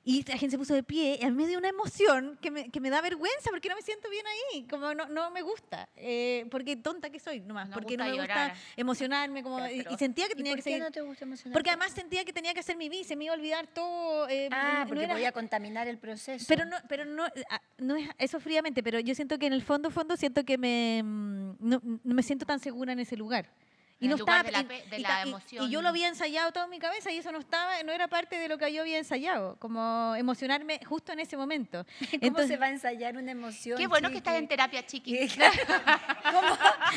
Y la gente se puso de pie y a mí me dio una emoción que me da vergüenza porque no me siento bien ahí, como no me gusta, porque tonta que soy nomás, porque no me gusta emocionarme, como, y sentía que tenía que seguir. ¿Por qué no te gusta emocionarte? Porque además sentía que tenía que hacer mi vida, se me iba a olvidar todo. Porque podía contaminar el proceso. Pero no es eso fríamente, pero yo siento que en el fondo siento que no me siento tan segura en ese lugar. Y no estaba de la emoción. Y yo lo había ensayado todo en mi cabeza y eso no era parte de lo que yo había ensayado, como emocionarme justo en ese momento. ¿Cómo se va a ensayar una emoción? Qué bueno que estás en terapia, chiqui.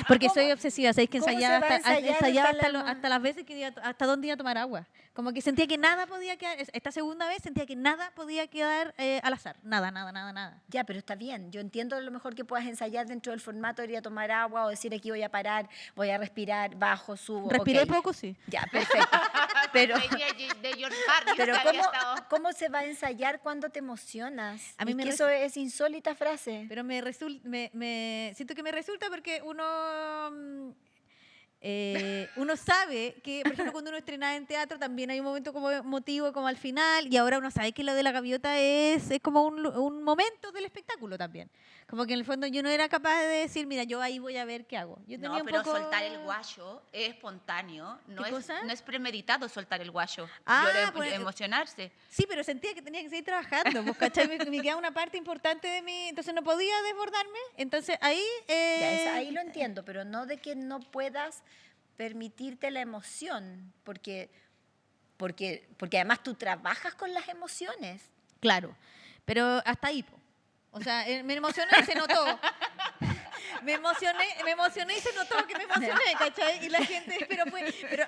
Porque soy obsesiva, sabéis que ensayaba hasta las veces que hasta dónde iba a tomar agua. Como que sentía que nada podía quedar, esta segunda vez sentía que nada podía quedar al azar. Nada. Ya, pero está bien. Yo entiendo a lo mejor que puedas ensayar dentro del formato, ir a tomar agua o decir aquí voy a parar, voy a respirar, bajo, subo. Respiré okay. poco, sí. Ya, perfecto. Pero, de George Harris, pero que había estado. ¿cómo se va a ensayar cuando te emocionas? A mí Es me que eso es insólita frase. Pero siento que me resulta porque uno sabe que, por ejemplo, cuando uno estrenaba en teatro también hay un momento como emotivo, como al final, y ahora uno sabe que lo de la gaviota es como un momento del espectáculo también. Como que en el fondo yo no era capaz de decir, mira, yo ahí voy a ver qué hago. Yo tenía No, pero un poco... soltar el guayo es espontáneo, no ¿Qué cosa? es premeditado soltar el guayo. Pues, Emocionarse. Sí, pero sentía que tenía que seguir trabajando, pues, ¿cachai? Me quedaba una parte importante de mí, entonces no podía desbordarme, entonces ahí... Ya, ahí lo entiendo, pero no de que no puedas permitirte la emoción, porque además tú trabajas con las emociones. Claro, pero hasta ahí, po. O sea, me emocioné y se notó. Me emocioné y se notó que me emocioné, ¿cachai? Y la gente, pero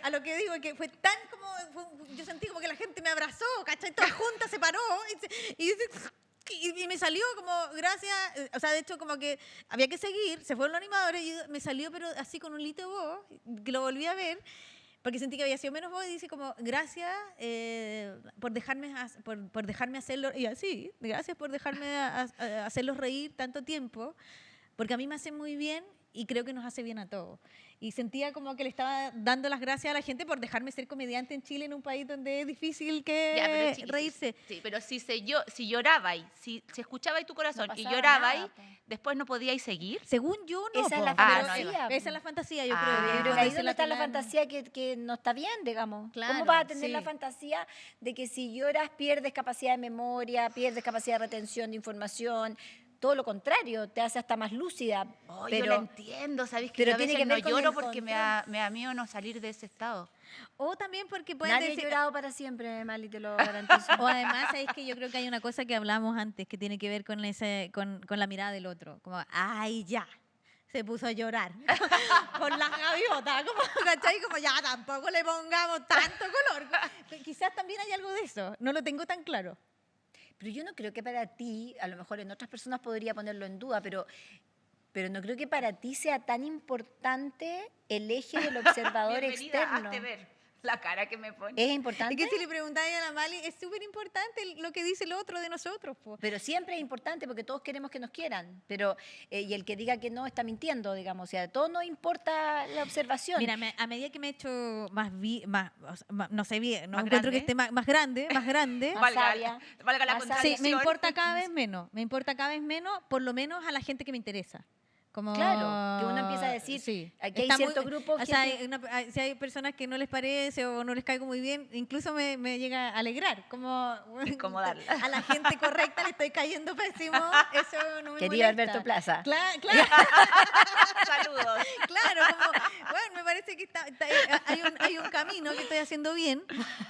a lo que digo, que fue tan como, yo sentí como que la gente me abrazó, ¿cachai? Toda junta se paró y me salió como, gracias, o sea, de hecho como que había que seguir, se fueron los animadores y me salió, pero así con un lito de voz, que lo volví a ver, porque sentí que había sido menos voz y dice como, gracias por dejarme hacerlo, y así, gracias por dejarme hacerlos reír tanto tiempo, porque a mí me hace muy bien y creo que nos hace bien a todos. Y sentía como que le estaba dando las gracias a la gente por dejarme ser comediante en Chile, en un país donde es difícil reírse. Sí, pero si llorabais, si escuchabais tu corazón No y pasaba llorabais, nada, después no podíais seguir. Según yo, no. Esa es la po. fantasía. Esa es la fantasía, yo Ah, creo. Yo creo que Cuando ahí dice donde está la Pilar, fantasía que no está bien, digamos. Claro, ¿Cómo vas a tener sí. la fantasía de que si lloras pierdes capacidad de memoria, pierdes capacidad de retención de información? Todo lo contrario, te hace hasta más lúcida. Oh, pero yo lo entiendo, ¿sabes? Que pero yo a tiene veces que no ver con lloro el porque me da miedo no salir de ese estado. O también porque pueden nadie ha decir... llorado para siempre, Mali, te lo garantizo. O además, es que yo creo que hay una cosa que hablamos antes que tiene que ver con la mirada del otro. Como, ay, ya. Se puso a llorar con las gaviotas, como, ¿cachai? Como ya tampoco le pongamos tanto color. Quizás también hay algo de eso, no lo tengo tan claro. Pero yo no creo que para ti, a lo mejor en otras personas podría ponerlo en duda, pero no creo que para ti sea tan importante el eje del observador Bienvenida, externo. hazte ver la cara que me pone. ¿Es importante? Es que si le preguntáis a la Mali, es súper importante lo que dice el otro de nosotros. Po. Pero siempre es importante porque todos queremos que nos quieran. Pero, y el que diga que no está mintiendo, digamos. O sea, a todos nos importa la observación. Mira, a medida que me he hecho no sé bien, no ¿Más encuentro grande? que esté más grande, Más sabia, valga la más sabia. Sí, contradicción. me importa cada vez menos. Me importa cada vez menos, por lo menos a la gente que me interesa. Como, Claro, que uno empieza a decir, sí, aquí hay está cierto grupo, o sea, gente- si hay personas que no les parece o no les caigo muy bien, incluso me llega a alegrar. Como, Incomodarla. a la gente correcta le estoy cayendo pésimo, eso no me Querido molesta. Alberto Plaza. Claro, Saludos. claro, como, bueno, me parece que hay un camino que estoy haciendo bien,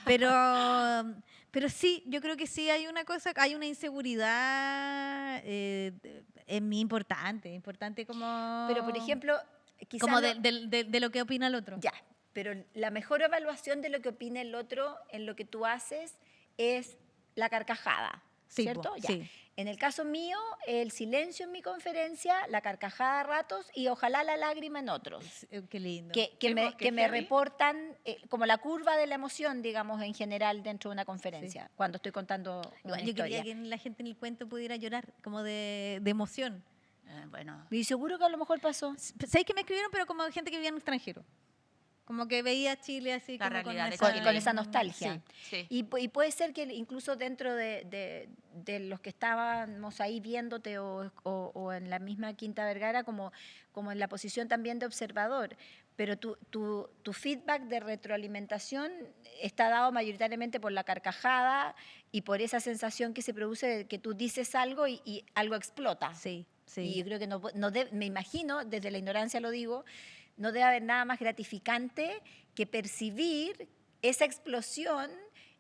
pero sí, yo creo que sí hay una cosa, hay una inseguridad en mí importante como... Pero, por ejemplo, quizás... Como de lo que opina el otro. Ya, pero la mejor evaluación de lo que opina el otro en lo que tú haces es la carcajada, Sí, ¿cierto? po, Ya. sí. En el caso mío, el silencio en mi conferencia, la carcajada a ratos y ojalá la lágrima en otros. Qué lindo. Que me heavy. reportan como la curva de la emoción, digamos, en general dentro de una conferencia, cuando estoy contando una Igual, yo historia. quería que la gente en el cuento pudiera llorar, como de emoción. Bueno. Y seguro que a lo mejor pasó. ¿Sabéis que me escribieron? Pero como gente que vivía en el extranjero. Como que veía Chile así La como realidad de Con Chile. esa nostalgia. Sí. Y puede ser que incluso dentro de los que estábamos ahí viéndote o en la misma Quinta Vergara, como en la posición también de observador, pero tu feedback de retroalimentación está dado mayoritariamente por la carcajada y por esa sensación que se produce de que tú dices algo y algo explota. Sí, Y yo creo que me imagino, desde la ignorancia lo digo, no debe haber nada más gratificante que percibir esa explosión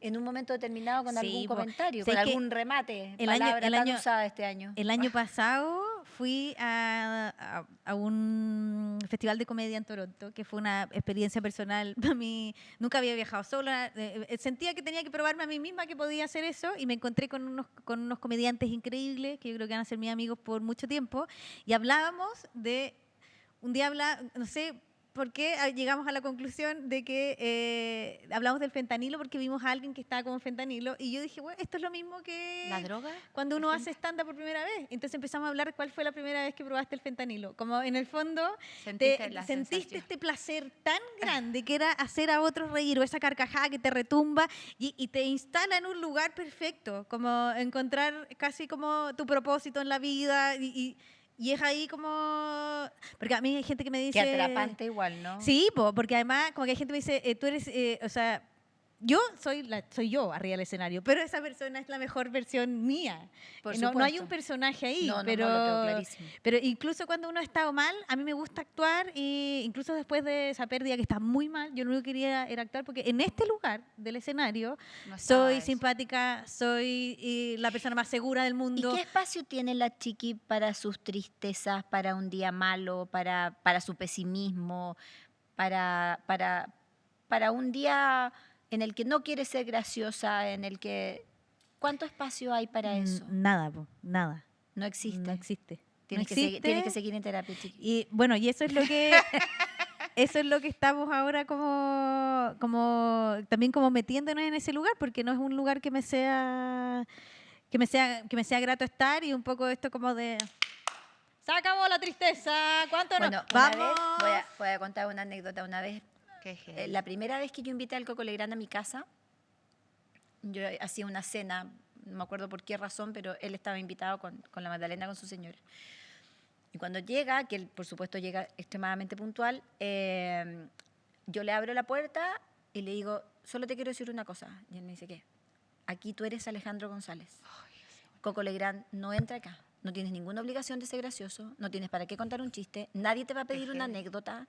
en un momento determinado con Sí, algún po. comentario, ¿Sabes con que algún remate, el palabra año- tan usada este año. El año pasado fui a un festival de comedia en Toronto, que fue una experiencia personal para mí. Nunca había viajado sola. Sentía que tenía que probarme a mí misma que podía hacer eso y me encontré con unos comediantes increíbles que yo creo que van a ser mis amigos por mucho tiempo. Y hablábamos de... Un día no sé por qué llegamos a la conclusión de que hablamos del fentanilo porque vimos a alguien que estaba con fentanilo y yo dije, bueno, esto es lo mismo que... ¿La droga? Cuando uno hace stand-up por primera vez. Entonces empezamos a hablar de cuál fue la primera vez que probaste el fentanilo. Como en el fondo sentiste este placer tan grande que era hacer a otros reír o esa carcajada que te retumba y te instala en un lugar perfecto, como encontrar casi como tu propósito en la vida y es ahí como... Porque a mí hay gente que me dice... Qué atrapante igual, ¿no? Sí, porque además como que hay gente que me dice, tú eres... o sea, yo soy yo arriba del escenario, pero esa persona es la mejor versión mía. No hay un personaje ahí, no, pero, lo tengo clarísimo. Pero incluso cuando uno ha estado mal, a mí me gusta actuar y incluso después de esa pérdida que está muy mal, yo lo único que quería era actuar porque en este lugar del escenario soy simpática, soy la persona más segura del mundo. ¿Y qué espacio tiene la Chiqui para sus tristezas, para un día malo, para su pesimismo, para un día en el que no quiere ser graciosa, en el que... ¿Cuánto espacio hay para eso? Nada, nada. No existe. No existe. Tienes que seguir en terapia, Chiqui. Y bueno, y eso es lo que... Eso es lo que estamos ahora también como metiéndonos en ese lugar, porque no es un lugar que me sea grato estar y un poco esto como de... ¡Se acabó la tristeza! ¿Cuánto bueno, no? ¡Vamos! Voy a contar una anécdota. Una vez, la primera vez que yo invité al Coco Legrand a mi casa, yo hacía una cena, no me acuerdo por qué razón, pero él estaba invitado con la Magdalena, con su señora. Y cuando llega, que él por supuesto llega extremadamente puntual, yo le abro la puerta y le digo, solo te quiero decir una cosa. Y él me dice, ¿qué? Aquí tú eres Alejandro González. Coco Legrand no entra acá. No tienes ninguna obligación de ser gracioso, no tienes para qué contar un chiste, nadie te va a pedir una anécdota.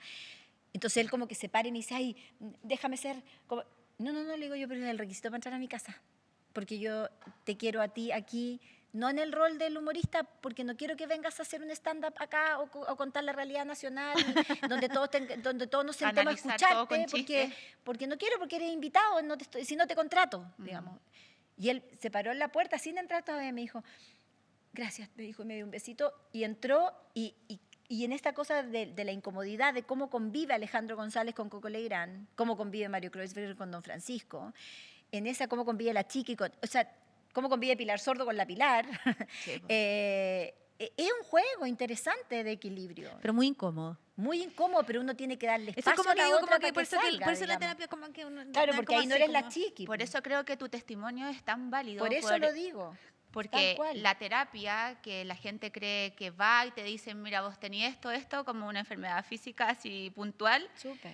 Entonces él como que se para y me dice, ay, déjame ser... No, le digo yo, pero es el requisito para entrar a mi casa. Porque yo te quiero a ti aquí, no en el rol del humorista, porque no quiero que vengas a hacer un stand-up acá o contar la realidad nacional, donde todos nos sentemos a escucharte, porque no quiero, porque eres invitado, si no te contrato, digamos. Y él se paró en la puerta sin entrar todavía y me dijo, gracias, me dijo y me dio un besito y entró y en esta cosa de la incomodidad de cómo convive Alejandro González con Coco Legrand, cómo convive Mario Kreuzberger con Don Francisco, en esa cómo convive la Chiqui, cómo convive Pilar Sordo con la Pilar. Sí, es un juego interesante de equilibrio. Pero muy incómodo. Muy incómodo, pero uno tiene que darle espacio eso como a la digo, otra como que para que salga, por eso la terapia como que uno... Claro, porque ahí no eres la Chiqui. Por eso creo que tu testimonio es tan válido. Por eso lo digo. Porque la terapia, que la gente cree que va y te dicen, mira, vos tenías esto, como una enfermedad física así puntual,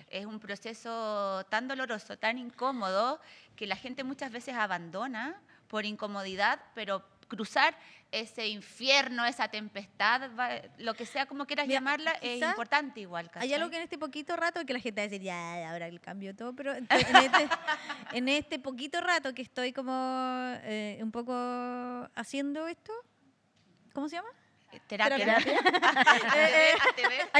es un proceso tan doloroso, tan incómodo, que la gente muchas veces abandona por incomodidad, pero cruzar ese infierno, esa tempestad, lo que sea como quieras llamarla, es importante igual. ¿Cachai? Hay algo que en este poquito rato que la gente va a decir, ya, ahora el cambio todo, pero en este poquito rato que estoy como un poco haciendo esto, ¿cómo se llama? Terapia.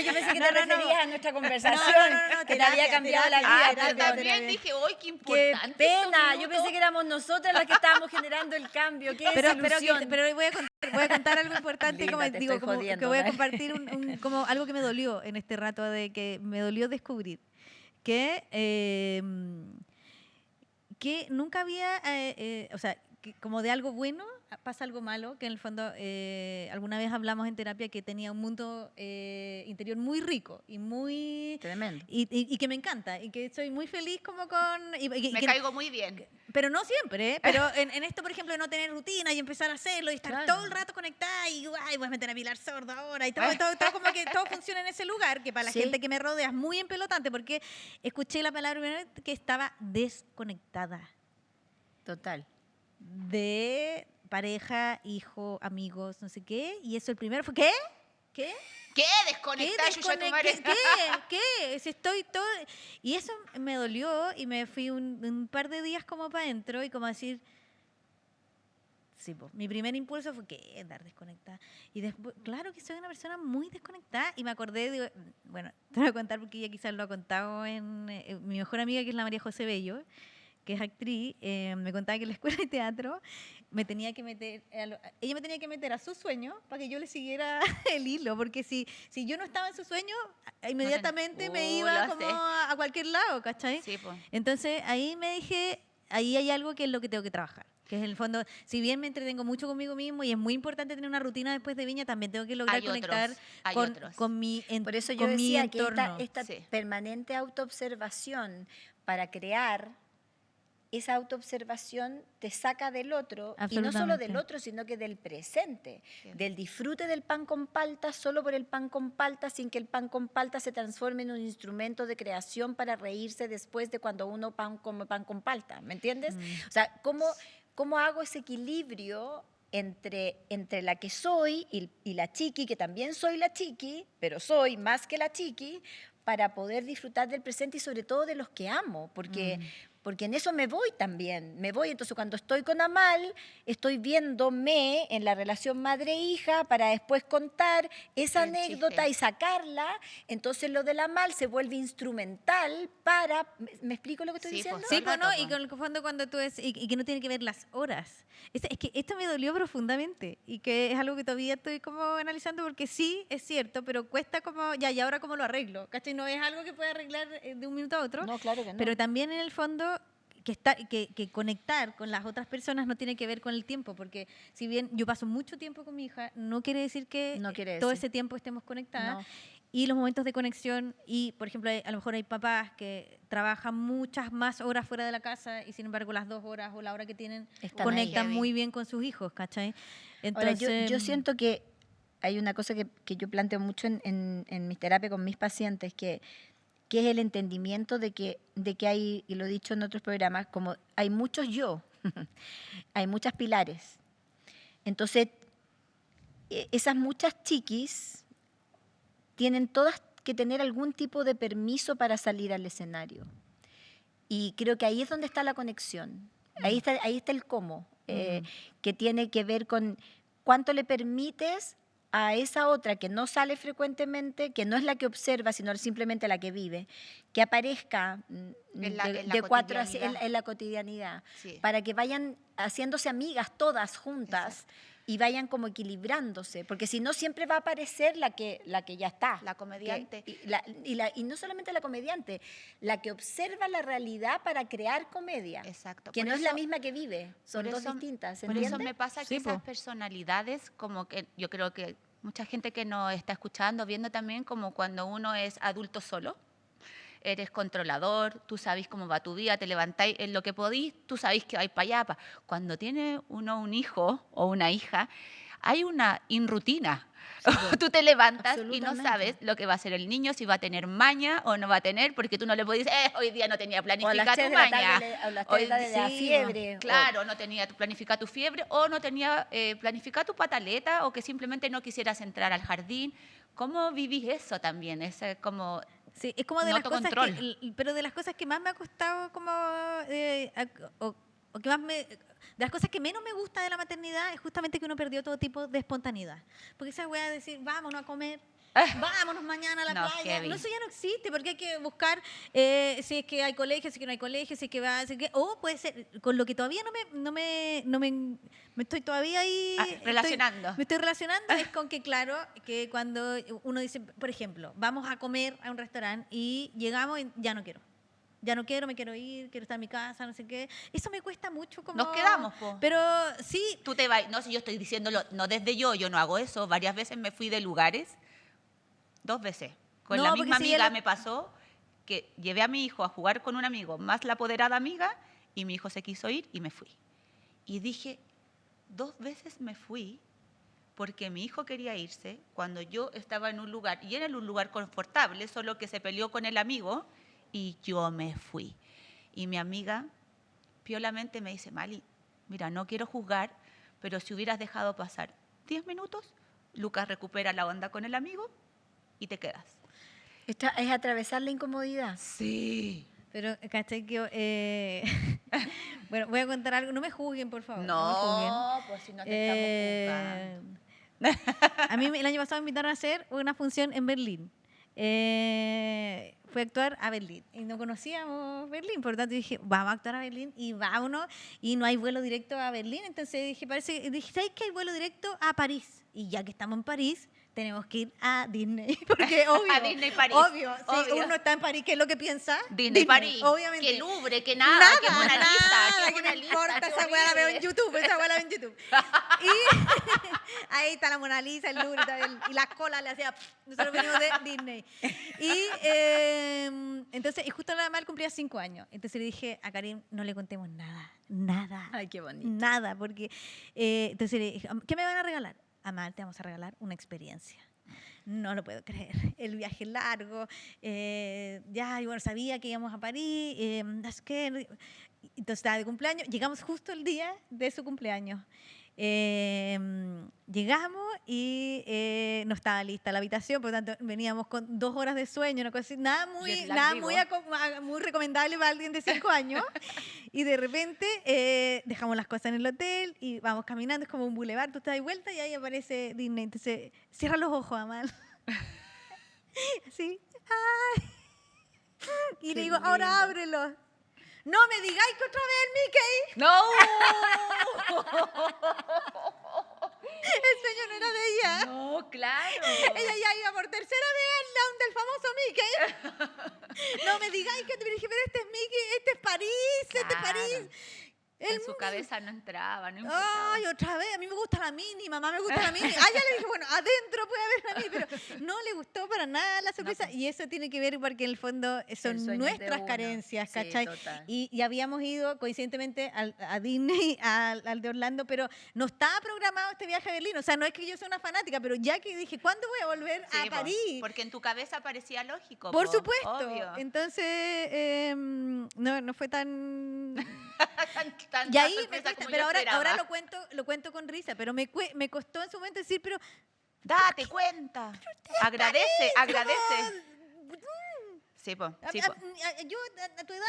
Yo pensé que te referías a nuestra conversación, que te había cambiado la vida. Yo también dije, ¡uy, qué importante! ¡Qué pena! Yo pensé que éramos nosotras las que estábamos generando el cambio. ¡Qué desilusión! Pero voy a contar algo importante, Linda, que voy a compartir como algo que me dolió en este rato, de que me dolió descubrir. Que nunca había, o sea, que como de algo bueno pasa algo malo, que en el fondo alguna vez hablamos en terapia que tenía un mundo interior muy rico y muy... Tremendo. Y que me encanta, y que soy muy feliz como con... me caigo muy bien. Pero no siempre, pero en esto, por ejemplo, de no tener rutina y empezar a hacerlo y estar todo el rato conectada y voy a meter a Pilar Sordo ahora y todo como que todo funciona en ese lugar, que para la gente que me rodea es muy empelotante, porque escuché la palabra que estaba desconectada. Total. De pareja, hijo, amigos, no sé qué. Y eso el primero fue, ¿qué? ¿Qué? Desconectar, ¿Qué? Si estoy todo... Y eso me dolió y me fui un par de días como para adentro y como decir, Sí, po. Mi primer impulso fue que andar desconectada. Y después, claro que soy una persona muy desconectada y me acordé de, bueno, te voy a contar porque ella quizás lo ha contado en mi mejor amiga, que es la María José Bello, que es actriz, me contaba que en la escuela de teatro me tenía que meter, ella me tenía que meter a su sueño para que yo le siguiera el hilo, porque si yo no estaba en su sueño, inmediatamente me iba como a cualquier lado, ¿cachai? Sí, pues. Entonces ahí me dije, ahí hay algo que es lo que tengo que trabajar. Que es en el fondo, si bien me entretengo mucho conmigo mismo y es muy importante tener una rutina después de Viña, también tengo que lograr conectar con mi entorno. Por eso yo decía que esta permanente autoobservación para crear esa autoobservación te saca del otro, y no solo del otro, sino que del presente, del disfrute del pan con palta solo por el pan con palta, sin que el pan con palta se transforme en un instrumento de creación para reírse después de cuando uno come pan con palta, ¿me entiendes? O sea, ¿cómo hago ese equilibrio entre la que soy y la chiqui, que también soy la chiqui, pero soy más que la chiqui, para poder disfrutar del presente y sobre todo de los que amo, porque en eso me voy también, entonces cuando estoy con Amal, estoy viéndome en la relación madre-hija para después contar esa anécdota y sacarla, entonces lo del Amal se vuelve instrumental para, ¿me explico lo que estoy diciendo? Sí, pues no, y con el fondo cuando tú y que no tiene que ver las horas. Es que esto me dolió profundamente y que es algo que todavía estoy como analizando porque sí, es cierto, pero cuesta como, y ahora cómo lo arreglo, ¿cachai? No es algo que pueda arreglar de un minuto a otro. No, claro que no. Pero también en el fondo que conectar con las otras personas no tiene que ver con el tiempo, porque si bien yo paso mucho tiempo con mi hija, no quiere decir que todo ese tiempo estemos conectadas. No. Y los momentos de conexión, y por ejemplo, a lo mejor hay papás que trabajan muchas más horas fuera de la casa y sin embargo las 2 horas o la hora que tienen conectan muy bien con sus hijos, ¿cachai? Entonces, ahora, yo siento que hay una cosa que yo planteo mucho en mis terapias con mis pacientes, que es el entendimiento de que hay, y lo he dicho en otros programas, como hay muchos yo, hay muchas pilares. Entonces, esas muchas chiquis tienen todas que tener algún tipo de permiso para salir al escenario. Y creo que ahí es donde está la conexión. Ahí está el cómo, que tiene que ver con cuánto le permites a esa otra que no sale frecuentemente, que no es la que observa, sino simplemente la que vive, que aparezca de 4 a 6 en la cotidianidad, para que vayan haciéndose amigas todas juntas. Exacto. Y vayan como equilibrándose, porque si no siempre va a aparecer la que ya está. La comediante. Y no solamente la comediante, la que observa la realidad para crear comedia. Exacto. Que no es la misma que vive, son dos distintas. ¿entiendes? Por eso me pasa que esas personalidades, como que yo creo que mucha gente que nos está escuchando, viendo también como cuando uno es adulto solo, eres controlador, tú sabes cómo va tu vida, te levantáis en lo que podís, tú sabes que vais para allá. Cuando tiene uno un hijo o una hija, hay una irrutina. Sí, tú te levantas y no sabes lo que va a hacer el niño, si va a tener maña o no va a tener, porque tú no le puedes decir, hoy día no tenía planificada tu maña. O las 3 de la fiebre. Claro, no tenía planificada tu fiebre o no tenía planificada tu pataleta o que simplemente no quisieras entrar al jardín. ¿Cómo vivís eso también? Es como... Sí, es como de las cosas pero de las cosas que más me ha costado como o que más de las cosas que menos me gusta de la maternidad es justamente que uno perdió todo tipo de espontaneidad. Porque esa weá de decir, vámonos a comer, vámonos mañana a la playa, no, eso ya no existe, porque hay que buscar si es que hay colegio, si es que no hay colegio, si es que va, si es que, o puede ser, con lo que todavía me estoy todavía ahí relacionando. Me estoy relacionando, es con que claro, que cuando uno dice, por ejemplo, vamos a comer a un restaurante y llegamos y ya no quiero, me quiero ir, quiero estar en mi casa, no sé qué. Eso me cuesta mucho como... Nos quedamos, po. Pero sí... Tú te vas, no sé, yo estoy diciéndolo, no desde yo no hago eso. Varias veces me fui de lugares, 2 veces. Con la misma amiga me pasó que llevé a mi hijo a jugar con un amigo, más la apoderada amiga, y mi hijo se quiso ir y me fui. Y dije, 2 veces me fui porque mi hijo quería irse cuando yo estaba en un lugar, y era en un lugar confortable, solo que se peleó con el amigo, y yo me fui. Y mi amiga piolamente me dice, Mali, mira, no quiero juzgar, pero si hubieras dejado pasar 10 minutos, Lucas recupera la onda con el amigo y te quedas. ¿Es atravesar la incomodidad? Sí. Pero, ¿cachai? Que, bueno, voy a contar algo. No me juzguen, por favor. No, pues si no te estamos juzgando. A mí el año pasado me invitaron a hacer una función en Berlín. Fui a actuar a Berlín y no conocíamos Berlín, por lo tanto dije, vamos a actuar a Berlín y vámonos, y no hay vuelo directo a Berlín, entonces dije, ¿sabes que hay vuelo directo a París? Y ya que estamos en París, tenemos que ir a Disney, porque obvio, A Disney París. obvio, Obvio. si uno está en París, ¿qué es lo que piensa? Disney París. Obviamente. Que Louvre, que nada, que Mona Lisa, nada, que que Mona me Lisa, importa, qué esa weá la veo en horrible. YouTube, esa weá la veo en YouTube. Y ahí está la Mona Lisa, el Louvre, y las colas le hacía, nosotros venimos de Disney. Y entonces, y justo la madre cumplía 5 años, entonces le dije a Karim, no le contemos nada. Ay, qué bonito. Nada, porque, entonces le dije, ¿qué me van a regalar? Amar, te vamos a regalar una experiencia. No lo puedo creer. El viaje largo, ya, y bueno, sabía que íbamos a París, entonces estaba de cumpleaños, llegamos justo el día de su cumpleaños. Llegamos y no estaba lista la habitación, por lo tanto veníamos con 2 horas de sueño, una cosa así, nada muy recomendable para alguien de 5 años. Y de repente dejamos las cosas en el hotel y vamos caminando, es como un bulevar, tú estás de vuelta y ahí aparece Disney. Entonces, cierra los ojos, Amal. Así. Ay. Y Qué le digo, lindo. ahora ábrelos. No me digáis que otra vez el Mickey. ¡No! El sueño no era de ella. No, claro. Ella ya iba por tercera vez al lounge del famoso Mickey. No me digáis que te dije, pero este es Mickey, este es París, este es Claro. París. En su cabeza no entraba, no importaba. Ay, otra vez, a mí me gusta la mini, mamá me gusta la mini. Ah, ya le dije, bueno, adentro puede haber la mini, pero no le gustó para nada la sorpresa. No. Y eso tiene que ver porque en el fondo son El sueño es de nuestras uno. carencias, Sí, ¿cachai? total. Y habíamos ido coincidentemente a Disney, al de Orlando, pero no estaba programado este viaje a Berlín. O sea, no es que yo sea una fanática, pero ya que dije, ¿cuándo voy a volver Sí, a po, París? porque en tu cabeza parecía lógico. Por po, supuesto. Obvio. Entonces, no fue tan... Tanta Y ahí me sorpresa cuesta, como pero yo ahora esperaba. lo cuento con risa, pero me costó en su momento decir, pero Date cuenta. Agradece. Sí, po, sí, po. yo a tu edad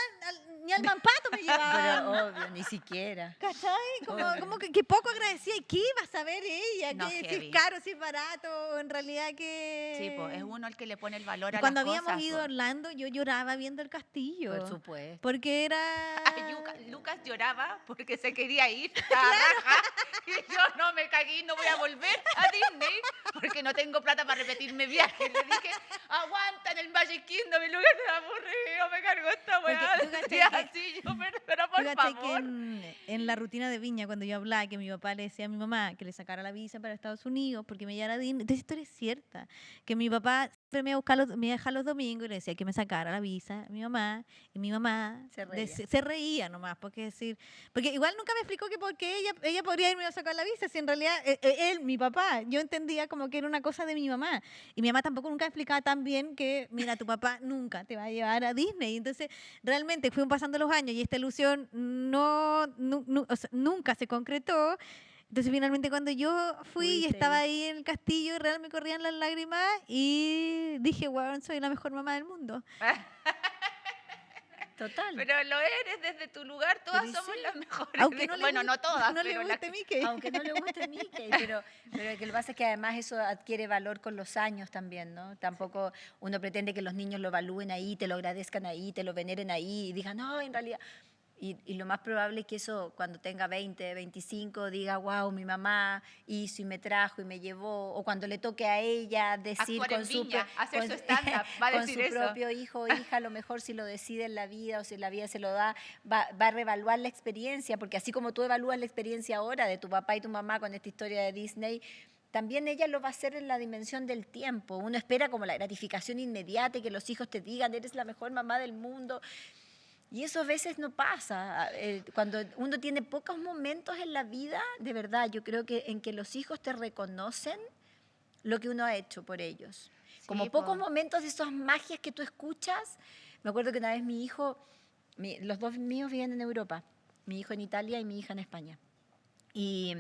ni al mampato me Pero llevaba. obvio, ni siquiera. ¿Cachai? Obvio. Como que poco agradecía. ¿Y qué iba a saber ella? No, Que si heavy. es caro, si es barato, en realidad que... Sí, po, es uno el que le pone el valor Y a cuando las habíamos cosas. ido a po. Orlando, yo lloraba viendo el castillo. Por supuesto. Porque era... Ay, Lucas lloraba porque se quería ir a raja y yo no me cagué, no voy a volver a Disney porque no tengo plata para repetirme viaje. Le dije, aguanta en el Magic Kingdom, mi Lucas se aburrido, me cargó esta Porque weá. tú cachai Decía que- así, yo, pero por Fíjate que favor. en la rutina de Viña, cuando yo hablaba, que mi papá le decía a mi mamá que le sacara la visa para Estados Unidos porque me llevara a Disney. Entonces, esto es cierta. Que mi papá siempre me iba a buscar me iba a dejar los domingos y le decía que me sacara la visa a mi mamá. Y mi mamá Se reía. se reía nomás. Porque igual nunca me explicó que por qué ella podría irme a sacar la visa. Si en realidad, él, mi papá, yo entendía como que era una cosa de mi mamá. Y mi mamá tampoco nunca explicaba tan bien que, mira, tu papá nunca te va a llevar a Disney. Entonces, realmente fueron pasando los años y esta ilusión o sea, nunca se concretó. Entonces finalmente cuando yo fui y Pudiste estaba ir. ahí en el castillo, real me corrían las lágrimas y dije, wow, soy la mejor mamá del mundo. Total. Pero lo eres desde tu lugar, todas Pero somos sí. las mejores. Aunque no le bueno, no guste- todas, no le pero las guste Mickey. Aunque no le guste Mickey, pero lo que pasa es que además eso adquiere valor con los años también, ¿no? Tampoco uno pretende que los niños lo evalúen ahí, te lo agradezcan ahí, te lo veneren ahí y digan, no, en realidad... Y lo más probable es que eso cuando tenga 20, 25 diga, wow, mi mamá hizo y me trajo y me llevó, o cuando le toque a ella decir Actuar en con su, Viña, hacer con- su stand-up, va a con decir su eso. propio hijo o hija, a lo mejor si lo decide en la vida o si la vida se lo da, va a reevaluar la experiencia, porque así como tú evalúas la experiencia ahora de tu papá y tu mamá con esta historia de Disney, también ella lo va a hacer en la dimensión del tiempo. Uno espera como la gratificación inmediata y que los hijos te digan, eres la mejor mamá del mundo. Y eso a veces no pasa. Cuando uno tiene pocos momentos en la vida, de verdad, yo creo que en que los hijos te reconocen lo que uno ha hecho por ellos. Como Sí, pocos po. momentos de esas magias que tú escuchas. Me acuerdo que una vez mi hijo, los dos míos viven en Europa, mi hijo en Italia y mi hija en España. Y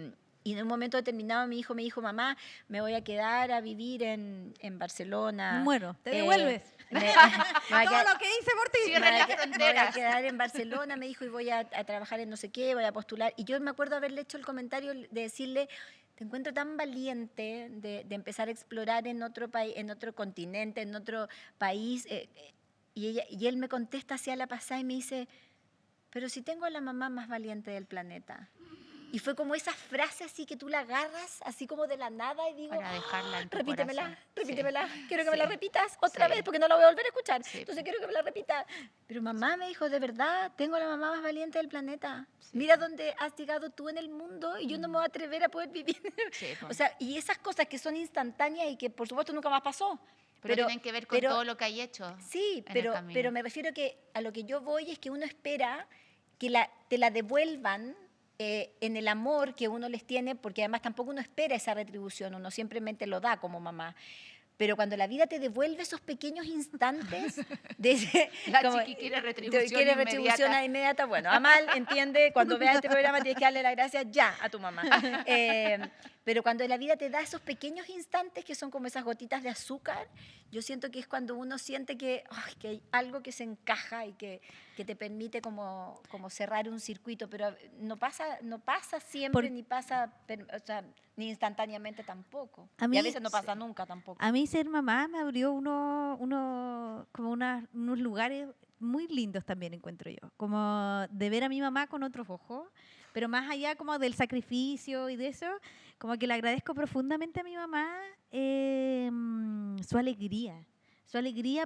Y en un momento determinado mi hijo me dijo, mamá, me voy a quedar a vivir en Barcelona. Me muero, te devuelves. Todo lo que hice por ti. Cierren las Me voy a fronteras. quedar en Barcelona, me dijo, y voy a trabajar en no sé qué, voy a postular. Y yo me acuerdo haberle hecho el comentario de decirle, te encuentro tan valiente de empezar a explorar en otro país, en otro continente, en otro país. Y él me contesta hacia la pasada y me dice, pero si tengo a la mamá más valiente del planeta. Y fue como esa frase así que tú la agarras, así como de la nada, y digo, Para dejarla en tu repítemela, corazón. repítemela, Sí, quiero que me la sí, repitas otra sí. vez, porque no la voy a volver a escuchar. Sí. Entonces quiero que me la repitas. Pero mamá me dijo, de verdad, tengo a la mamá más valiente del planeta. Sí. Mira dónde has llegado tú en el mundo y yo no me voy a atrever a poder vivir. Sí, po. O sea, y esas cosas que son instantáneas y que por supuesto nunca más pasó. Pero tienen que ver con todo lo que hay hecho. Sí, en el camino. pero me refiero que a lo que yo voy es que uno espera que te la devuelvan en el amor que uno les tiene, porque además tampoco uno espera esa retribución, uno simplemente lo da como mamá. Pero cuando la vida te devuelve esos pequeños instantes, La chiqui quiere retribución inmediata. Bueno, Amal, entiende, cuando veas este programa tienes que darle las gracias ya a tu mamá. Pero cuando la vida te da esos pequeños instantes que son como esas gotitas de azúcar, yo siento que es cuando uno siente que hay algo que se encaja y que te permite como cerrar un circuito, pero no pasa siempre, ni pasa, o sea, ni instantáneamente tampoco. Y a veces no pasa nunca tampoco. A mí ser mamá me abrió unos lugares muy lindos también, encuentro yo. Como de ver a mi mamá con otros ojos, pero más allá como del sacrificio y de eso, como que le agradezco profundamente a mi mamá su alegría,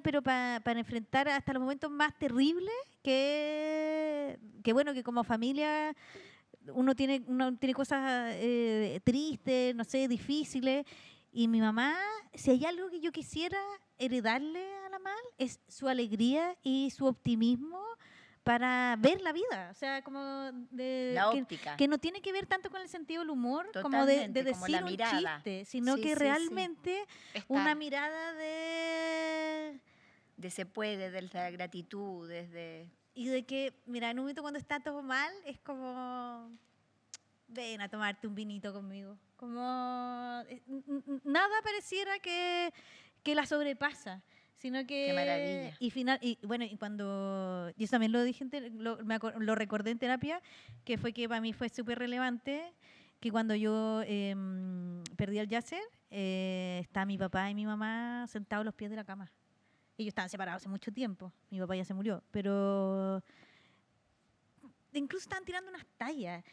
pero para enfrentar hasta los momentos más terribles que bueno, que como familia uno tiene cosas tristes, no sé, difíciles. Y mi mamá, si hay algo que yo quisiera heredarle a la Mal, es su alegría y su optimismo para ver la vida. O sea, como la óptica. Que no tiene que ver tanto con el sentido del humor, como Totalmente, de como decir la un mirada. chiste, sino Sí, que sí, realmente sí. una mirada de se puede, de la gratitud, desde... Y de que, mira, en un momento cuando está todo mal, es como, ven a tomarte un vinito conmigo. Como, nada pareciera que la sobrepasa, sino que... Qué maravilla. Y bueno, y cuando, yo también lo dije, lo recordé en terapia, que fue que para mí fue súper relevante, que cuando yo perdí al Yasser, está mi papá y mi mamá sentados a los pies de la cama. Ellos estaban separados hace mucho tiempo. Mi papá ya se murió. Pero incluso estaban tirando unas tallas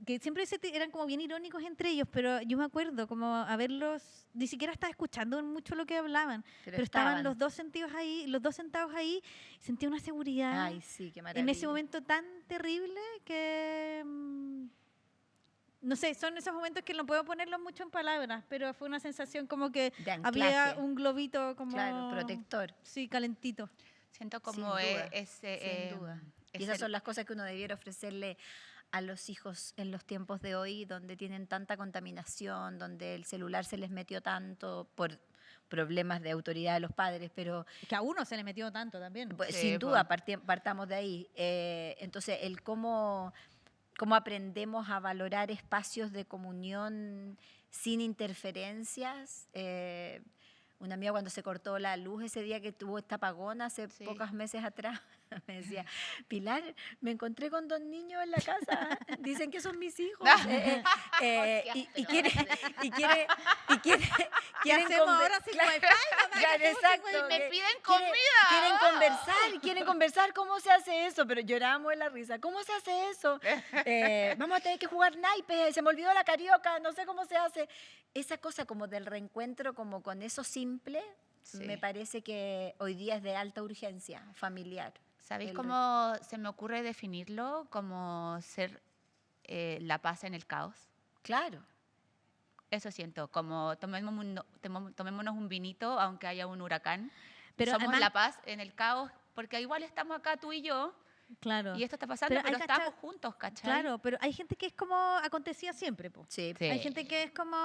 que siempre eran como bien irónicos entre ellos, pero yo me acuerdo como a verlos, ni siquiera estaba escuchando mucho lo que hablaban, pero estaban los dos sentados ahí, sentía una seguridad. Ay, sí, qué maravilla. En ese momento tan terrible que... no sé, son esos momentos que no puedo ponerlos mucho en palabras, pero fue una sensación como que había un globito como... Claro, protector. Sí, calentito. Siento como sin duda. Y esas son las cosas que uno debiera ofrecerle a los hijos en los tiempos de hoy, donde tienen tanta contaminación, donde el celular se les metió tanto por problemas de autoridad de los padres, pero... Que a uno se le metió tanto también. Pues, sin duda, partamos de ahí. Entonces, el cómo aprendemos a valorar espacios de comunión sin interferencias. Una amiga cuando se cortó la luz ese día que tuvo esta apagón hace pocos meses atrás, me decía, Pilar, me encontré con 2 niños en la casa, dicen que son mis hijos. Quieren ¿Qué hacemos ahora sin wifi, mamá? Claro, exacto. Me piden comida. Quieren conversar, ¿cómo se hace eso? Pero lloramos de la risa, ¿cómo se hace eso? Vamos a tener que jugar naipes, se me olvidó la carioca, no sé cómo se hace. Esa cosa como del reencuentro, como con eso simple, me parece que hoy día es de alta urgencia familiar. ¿Sabéis cómo se me ocurre definirlo? Como ser la paz en el caos. Claro. Eso siento, como tomémonos un vinito aunque haya un huracán. Pero somos además, la paz en el caos, porque igual estamos acá tú y yo. Claro. Y esto está pasando, pero estamos juntos, ¿cachai? Claro, pero hay gente que es como acontecía siempre, po. Sí. Hay gente que es como,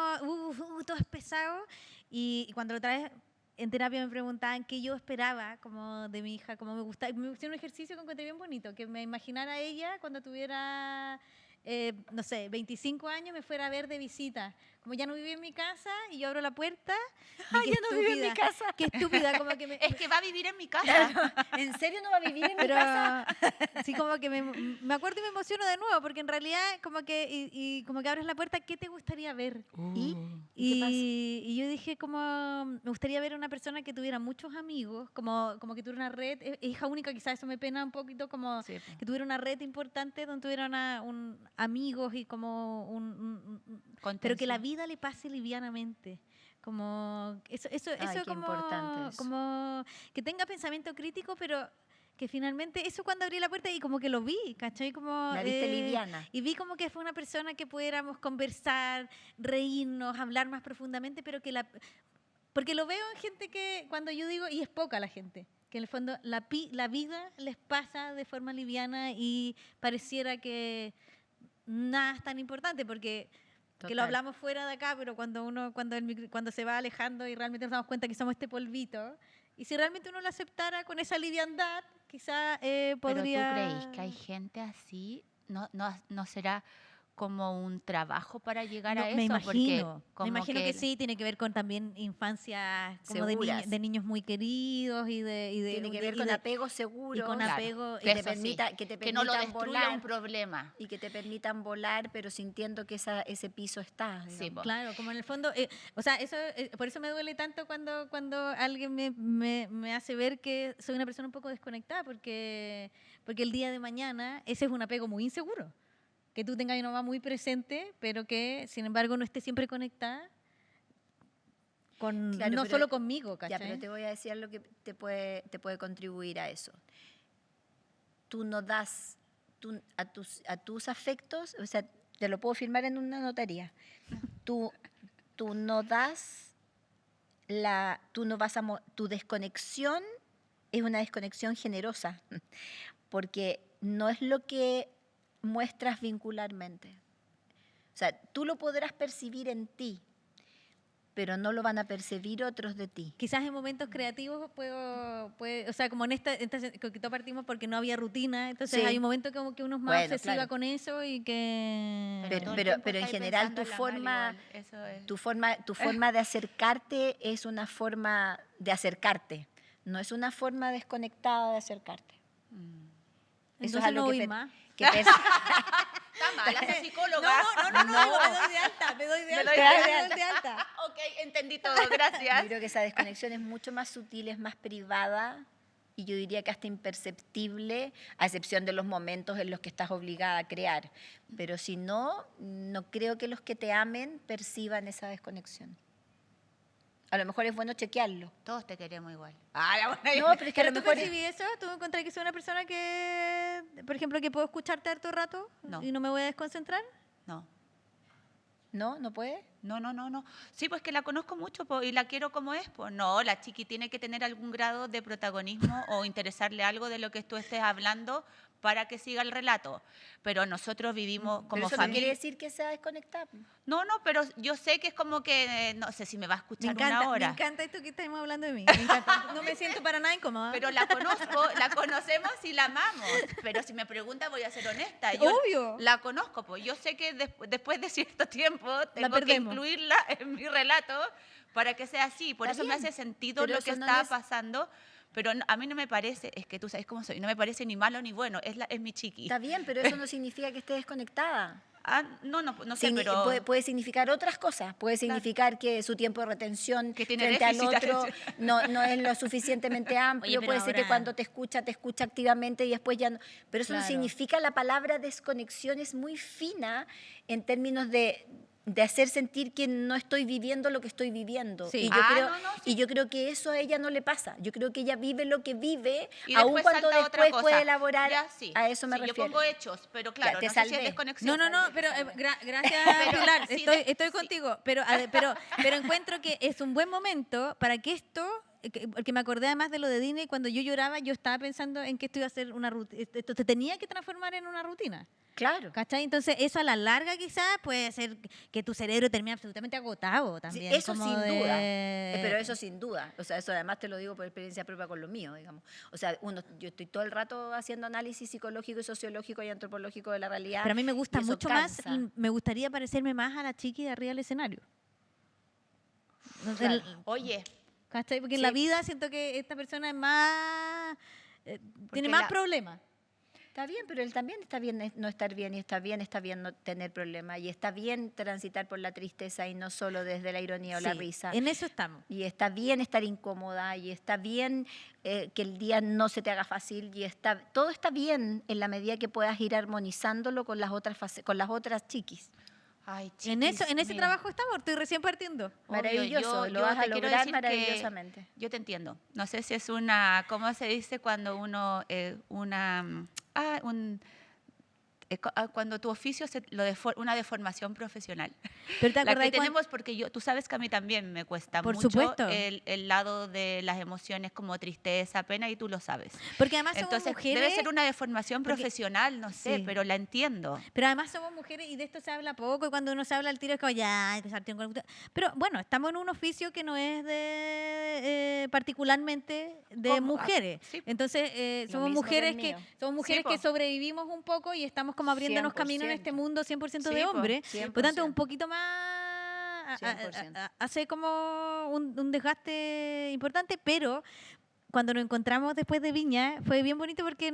todo es pesado. Y cuando lo traes en terapia me preguntaban qué yo esperaba como de mi hija, como me gustaba. Me hicieron un ejercicio que encontré bien bonito, que me imaginara a ella cuando tuviera no sé, 25 años me fuera a ver de visita. Como ya no vivía en mi casa y yo abro la puerta. ¡Ay, ya no vive en mi casa! Qué estúpida, como que Es que va a vivir en mi casa. ¿En serio no va a vivir en mi casa? Sí, como que me acuerdo y me emociono de nuevo, porque en realidad como que, y como que abres la puerta, ¿qué te gustaría ver? ¿Y qué pasa? Y yo dije como, me gustaría ver a una persona que tuviera muchos amigos, como que tuviera una red, hija única, quizás eso me pena un poquito, como Sí, que tuviera una red importante donde tuviera amigos y como pero que la vida le pase livianamente. Como eso Ay, qué como, importante eso. como que tenga pensamiento crítico, pero que finalmente eso cuando abrí la puerta y como que lo vi, ¿cachai? Como, La viste liviana. y vi como que fue una persona que pudiéramos conversar, reírnos, hablar más profundamente, pero porque lo veo en gente que cuando yo digo, y es poca la gente, que en el fondo la vida les pasa de forma liviana y pareciera que nada es tan importante, porque que lo hablamos fuera de acá, pero cuando se va alejando y realmente nos damos cuenta que somos este polvito, y si realmente uno lo aceptara con esa liviandad, quizá podría... ¿Pero tú crees que hay gente así? ¿No será como un trabajo para llegar a eso? Me imagino, Porque me imagino que sí, tiene que ver con también infancias como de niños muy queridos y Tiene que ver con apego seguro. Y con Claro, apego... que te permitan no lo destruya volar. un problema. Y que te permitan volar, pero sintiendo que ese piso está. Sí, digamos. po. Claro, como en el fondo, o sea, eso, por eso me duele tanto cuando alguien me hace ver que soy una persona un poco desconectada, porque el día de mañana ese es un apego muy inseguro. Que tú tengas a una mamá muy presente, pero que, sin embargo, no esté siempre conectada Claro, no pero- solo conmigo, Ya, ¿cachai? pero te voy a decir algo que te puede contribuir a eso. Tú no das a tus afectos, o sea, te lo puedo firmar en una notaría. Tú no das tu desconexión es una desconexión generosa, porque no es lo que muestras vincularmente. O sea, tú lo podrás percibir en ti, pero no lo van a percibir otros de ti. Quizás en momentos creativos o sea, como en esta que todos partimos porque no había rutina, entonces Sí. hay un momento como que uno es más Bueno, obsesiva claro. con eso y que... todo el pero tiempo en estáis general pensando tu en la forma- Mari igual, eso es. Tu forma de acercarte es una forma de acercarte, no es una forma desconectada de acercarte. Eso Entonces es algo no que voy más. Está mala esa psicóloga. me doy de alta, Me doy de me doy de alta. Ok, entendí todo, gracias. Yo creo que esa desconexión es mucho más sutil, es más privada y yo diría que hasta imperceptible, a excepción de los momentos en los que estás obligada a crear. Pero si no, no creo que los que te amen perciban esa desconexión. A lo mejor es bueno chequearlo. Todos te queremos igual. No, pero es que a ¿Pero lo tú mejor... percibí eso? ¿Tú encontrás que soy una persona que, por ejemplo, que puedo escucharte harto rato No. y no me voy a desconcentrar? No. ¿No? ¿No puede? No. Sí, pues que la conozco mucho po, y la quiero como es. Pues no, la chiqui tiene que tener algún grado de protagonismo o interesarle algo de lo que tú estés hablando para que siga el relato. Pero nosotros vivimos Pero como eso no quiere familia. decir que sea desconectado. No, pero yo sé que es como que, no sé si me va a escuchar una hora. Me encanta esto que estamos hablando de mí. Me encanta. No me siento para nada incómoda. Pero la conozco, la conocemos y la amamos. Pero si me pregunta, voy a ser honesta. Yo Obvio. la conozco, pues yo sé que después de cierto tiempo tengo que perdemos. incluirla en mi relato para que sea así. Por Está eso me bien, hace sentido pero lo que eso no está es- pasando. Pero a mí no me parece, es que tú sabes cómo soy, no me parece ni malo ni bueno, es mi chiqui. Está bien, pero eso no significa que esté desconectada. Ah, no sé, pero... Puede significar otras cosas. Puede significar que su tiempo de retención Que tiene frente al déficit otro atencional. no es lo suficientemente amplio. Oye, pero puede ser que ahora- cuando te escucha activamente y después ya no. Pero eso no Claro. significa, la palabra desconexión es muy fina en términos de hacer sentir que no estoy viviendo lo que estoy viviendo. Sí. Y, yo Ah, creo, no, sí. y yo creo que eso a ella no le pasa. Yo creo que ella vive lo que vive, Y aun después cuando salta otra después cosa. puede elaborar. Ya, sí. A eso me Sí, refiero. Yo pongo hechos, pero claro, te no sé si salvé. es desconexión. No, pero gracias, Pero Pilar. sí, Estoy sí. contigo. Pero encuentro que es un buen momento para que esto porque me acordé además de lo de Disney, cuando yo lloraba, yo estaba pensando en que esto iba a ser una rutina, esto te tenía que transformar en una rutina. Claro. ¿Cachai? Entonces, eso a la larga quizás puede ser que tu cerebro termine absolutamente agotado también. Sí, eso como sin de- duda. Pero eso sin duda. O sea, eso además te lo digo por experiencia propia con lo mío, digamos. O sea, yo estoy todo el rato haciendo análisis psicológico y sociológico y antropológico de la realidad. Pero a mí me gusta y eso mucho cansa. más, me gustaría parecerme más a la chiqui de arriba del escenario. Claro. Oye, ¿Cachai? Porque en Sí. la vida siento que esta persona es más... tiene Porque más la- problemas. Está bien, pero él también está bien no estar bien y está bien no tener problemas y está bien transitar por la tristeza y no solo desde la ironía o la Sí, risa. en eso estamos. Y está bien estar incómoda y está bien que el día no se te haga fácil y todo está bien en la medida que puedas ir armonizándolo con las otras chiquis. ay, En chiquis, ese mira. trabajo estamos, estoy recién partiendo. Obvio, Maravilloso, lo yo vas a te quiero lograr decir que maravillosamente. yo te entiendo. No sé si es una, ¿cómo se dice cuando uno, cuando tu oficio una deformación profesional? Pero te La acordás que tenemos, porque tú sabes que a mí también me cuesta Por mucho supuesto. el lado de las emociones como tristeza, pena, y tú lo sabes. Porque además somos Entonces, mujeres... debe ser una deformación porque- profesional, no sé, sí. pero la entiendo. Pero además somos mujeres y de esto se habla poco y cuando uno se habla al tiro es como ya, pero bueno, estamos en un oficio que no es de particularmente de ¿Cómo? mujeres. Sí. Entonces Lo somos mismo que el mujeres mío. que po. sobrevivimos un poco y estamos como abriéndonos camino en 100%. este mundo 100% Sí, de po, hombres. Por lo tanto, 100%. un poquito más 100%. hace como un desgaste importante, pero cuando nos encontramos después de Viña fue bien bonito porque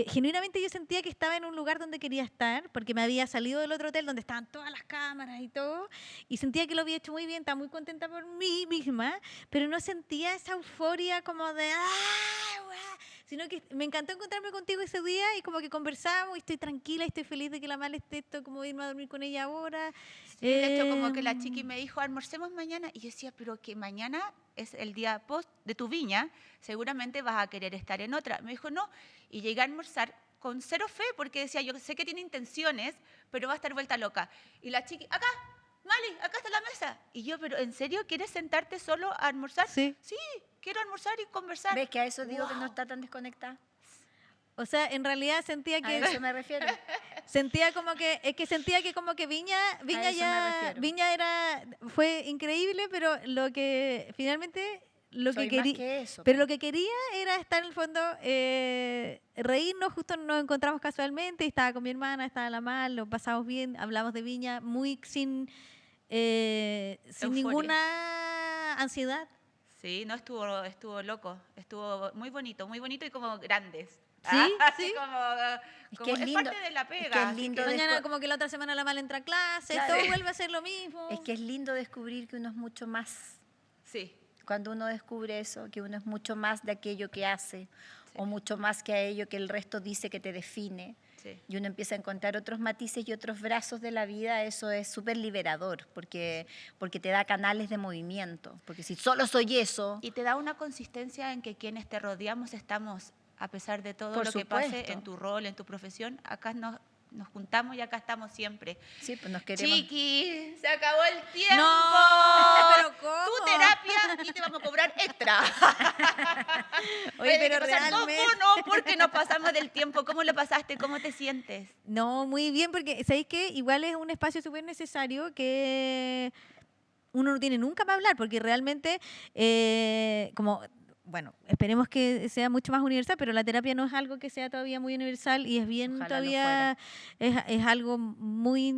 genuinamente yo sentía que estaba en un lugar donde quería estar, porque me había salido del otro hotel donde estaban todas las cámaras y todo, y sentía que lo había hecho muy bien, estaba muy contenta por mí misma, pero no sentía esa euforia como de ¡ah! ¡Guau! Sino que me encantó encontrarme contigo ese día y como que conversamos y estoy tranquila y estoy feliz de que la Male esté esto, como irme a dormir con ella ahora. Sí, de hecho, como que la chiqui me dijo, almorcemos mañana. Y yo decía, pero que mañana es el día post de tu viña, seguramente vas a querer estar en otra. Me dijo, no. Y llegué a almorzar con cero fe, porque decía, yo sé que tiene intenciones, pero va a estar vuelta loca. Y la chiqui, acá, Mali, acá está la mesa. Y yo, pero ¿en serio quieres sentarte solo a almorzar? Sí. Sí, quiero almorzar y conversar. ¿Ves que a eso digo que no Wow. está tan desconectada? O sea, en realidad sentía A que eso me refiero. sentía como que Viña eso me refiero. Viña fue increíble, pero lo que finalmente Soy más que eso. pero lo que quería era estar en el fondo reírnos, justo nos encontramos casualmente, estaba con mi hermana, estaba la Mal, lo pasamos bien, hablamos de Viña muy sin Euforia. ninguna ansiedad. Sí, no, estuvo loco, estuvo muy bonito y como grandes. Sí, Así sí. Es como que es lindo, parte de la pega. es que es así lindo que- Mañana como que la otra semana la Mal entra a clase, Claro. todo vuelve a ser lo mismo. Es que es lindo descubrir que uno es mucho más. Sí, Cuando uno descubre eso, que uno es mucho más de aquello que hace, Sí. o mucho más que a ello que el resto dice que te define, sí. y uno empieza a encontrar otros matices y otros brazos de la vida, eso es súper liberador, porque te da canales de movimiento. Porque si solo soy eso, Y te da una consistencia en que quienes te rodeamos estamos, a pesar de todo Por lo que pase supuesto. en tu rol, en tu profesión, acá nos juntamos y acá estamos siempre. sí, pues nos queremos. Chiqui, se acabó el tiempo. No, pero ¿cómo? Tu terapia y te vamos a cobrar extra. Oye, pero hay que pasar dos realmente... bonos porque nos pasamos del tiempo. ¿Cómo lo pasaste? ¿Cómo te sientes? No, muy bien, porque ¿sabéis qué? Igual es un espacio súper necesario que uno no tiene nunca para hablar, porque realmente, bueno, esperemos que sea mucho más universal, pero la terapia no es algo que sea todavía muy universal y es bien Ojalá lo todavía, es algo muy,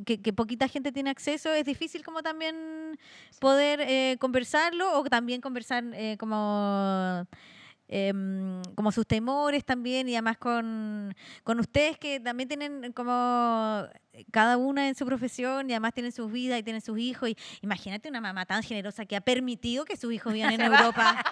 que poquita gente tiene acceso, es difícil como también poder conversarlo o también conversar como sus temores también y además con ustedes que también tienen como cada una en su profesión y además tienen sus vidas y tienen sus hijos y imagínate una mamá tan generosa que ha permitido que sus hijos vivan en Europa.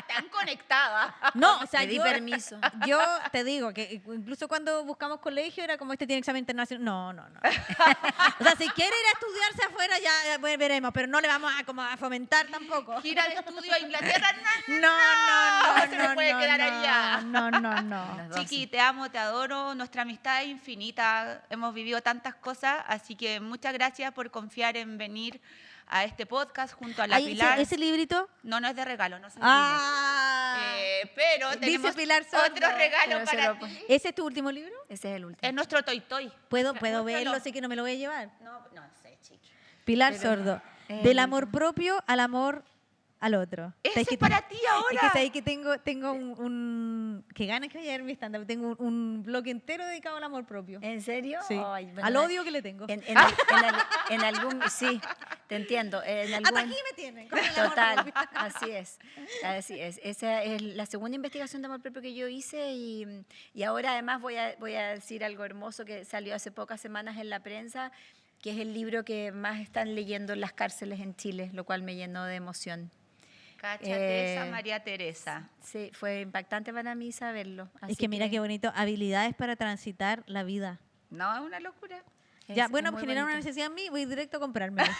Tan conectada. No, o sea, Pedí permiso. yo te digo que incluso cuando buscamos colegio era como este tiene examen internacional. No. O sea, si quiere ir a estudiarse afuera ya veremos, pero no le vamos a fomentar tampoco. Gira de estudio a Inglaterra. No, se me puede quedar allá. No. Las dos. Chiqui, te amo, te adoro. Nuestra amistad es infinita. Hemos vivido tantas cosas, así que muchas gracias por confiar en venir a este podcast junto a la Pilar. ¿Ese librito? No es de regalo, no son pero dice tenemos Pilar Sordo. otro regalo para ti. ¿Ese es tu último libro? Ese es el último. Es nuestro Toy Toy. ¿Puedo verlo? Sé que no me lo voy a llevar. No sé, chiqui. Pilar Sordo. Del amor propio al amor al otro. Ese es para ti ahora. Es que sabéis que tengo un... Qué ganas que vaya a ver mi stand-up. Tengo un blog entero dedicado al amor propio. ¿En serio? Sí. Ay, bueno, al odio que le tengo. En algún... Sí, te entiendo. Hasta aquí me tienen. Con el amor Total, propio. así es. Esa es la segunda investigación de amor propio que yo hice y ahora además voy a decir algo hermoso que salió hace pocas semanas en la prensa, que es el libro que más están leyendo en las cárceles en Chile, lo cual me llenó de emoción. Cáchate esa María Teresa. Sí, fue impactante para mí saberlo. Es que mira qué bonito, habilidades para transitar la vida. No, es una locura. Ya, bueno, generar una necesidad en mí, voy directo a comprármelo.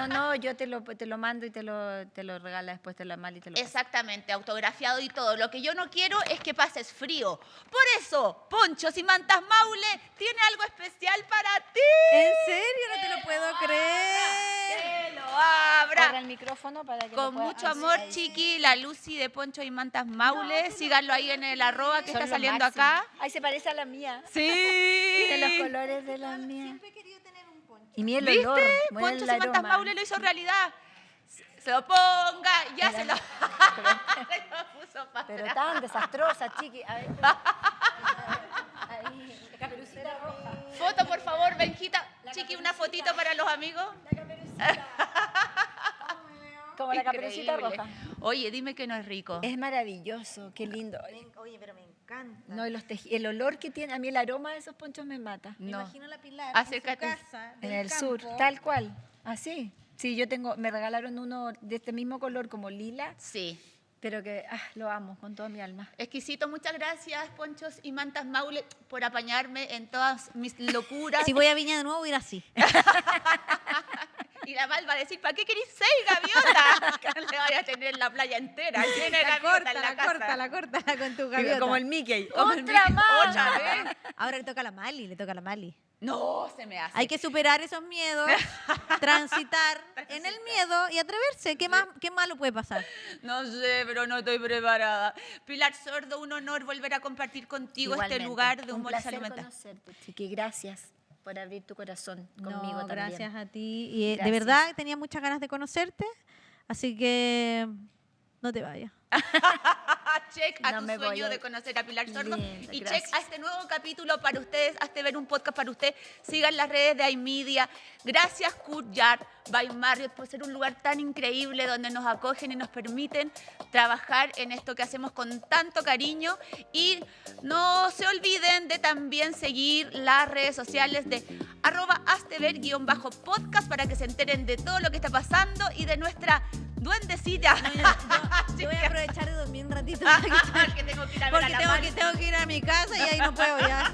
No, yo te lo mando y te lo regala después, te lo mal y te lo paso. Exactamente, autografiado y todo. Lo que yo no quiero es que pases frío. Por eso, Ponchos y Mantas Maule tiene algo especial para ti. ¿En serio? No te lo puedo creer. ¡Que lo abra! Abra el micrófono para que Con lo pueda- mucho amor, ahí. chiqui, la Lucy de Ponchos y Mantas Maule. Síganlo ahí en el @ que Son está lo saliendo máximo. acá. Ay, se parece a la mía. Sí. Tiene los colores de la mía. Siempre he querido tener un poncho. Y mira el ¿Viste? olor. Mira Ponchos el y Mantas aroma. Maule lo hizo realidad. Se lo ponga, ya se lo... se lo puso para Pero atrás. tan desastrosa, chiqui. A ver, ahí, la caperucita roja. Foto, por favor, Benjita. Chiqui, una fotito para los amigos. Como la caperucita Increíble. roja. Oye, dime que no es rico. Es maravilloso, qué lindo. Oye, pero me encanta. No, y el olor que tiene, a mí el aroma de esos ponchos me mata. Me No. imagino a la Pilar Acércate. en su casa En del el sur, campo. tal cual. Así. Sí, me regalaron uno de este mismo color, como lila, Sí. pero que lo amo con toda mi alma. Exquisito, muchas gracias, Ponchos y Mantas Maule, por apañarme en todas mis locuras. Si voy a Viña de nuevo, voy a ir así. Y la Val va a decir, ¿para qué querís 6 gaviotas? Le vaya a tener la playa entera. Tiene gaviota en la casa. córtala con tu gaviota. Como el Mickey. Como el ¡Otra Mickey. más! Otra vez. Ahora le toca a la Mali. No, se me hace. Hay que superar esos miedos, transitar en el miedo y atreverse. ¿Qué malo puede pasar? No sé, pero no estoy preparada. Pilar Sordo, un honor volver a compartir contigo Igualmente. este lugar de Un humor y salud placer mental. conocerte, Chiqui. Gracias por abrir tu corazón conmigo No, también. gracias a ti. Y de Gracias. verdad tenía muchas ganas de conocerte, así que no te vayas. Check a No tu me voy sueño a- de conocer a Pilar Sordo. Lindo, Y gracias. check a este nuevo capítulo para ustedes, hazte ver un podcast para usted. Sigan las redes de iMedia. Gracias, Courtyard by Marriott, por ser un lugar tan increíble donde nos acogen y nos permiten trabajar en esto que hacemos con tanto cariño. Y no se olviden de también seguir las redes sociales de @haztever_podcast para que se enteren de todo lo que está pasando y de nuestra duendecita. Yo voy a aprovechar de dormir un ratito. Que tengo que ir a ver a Porque la tengo Mari. que ir a mi casa y ahí no puedo ya.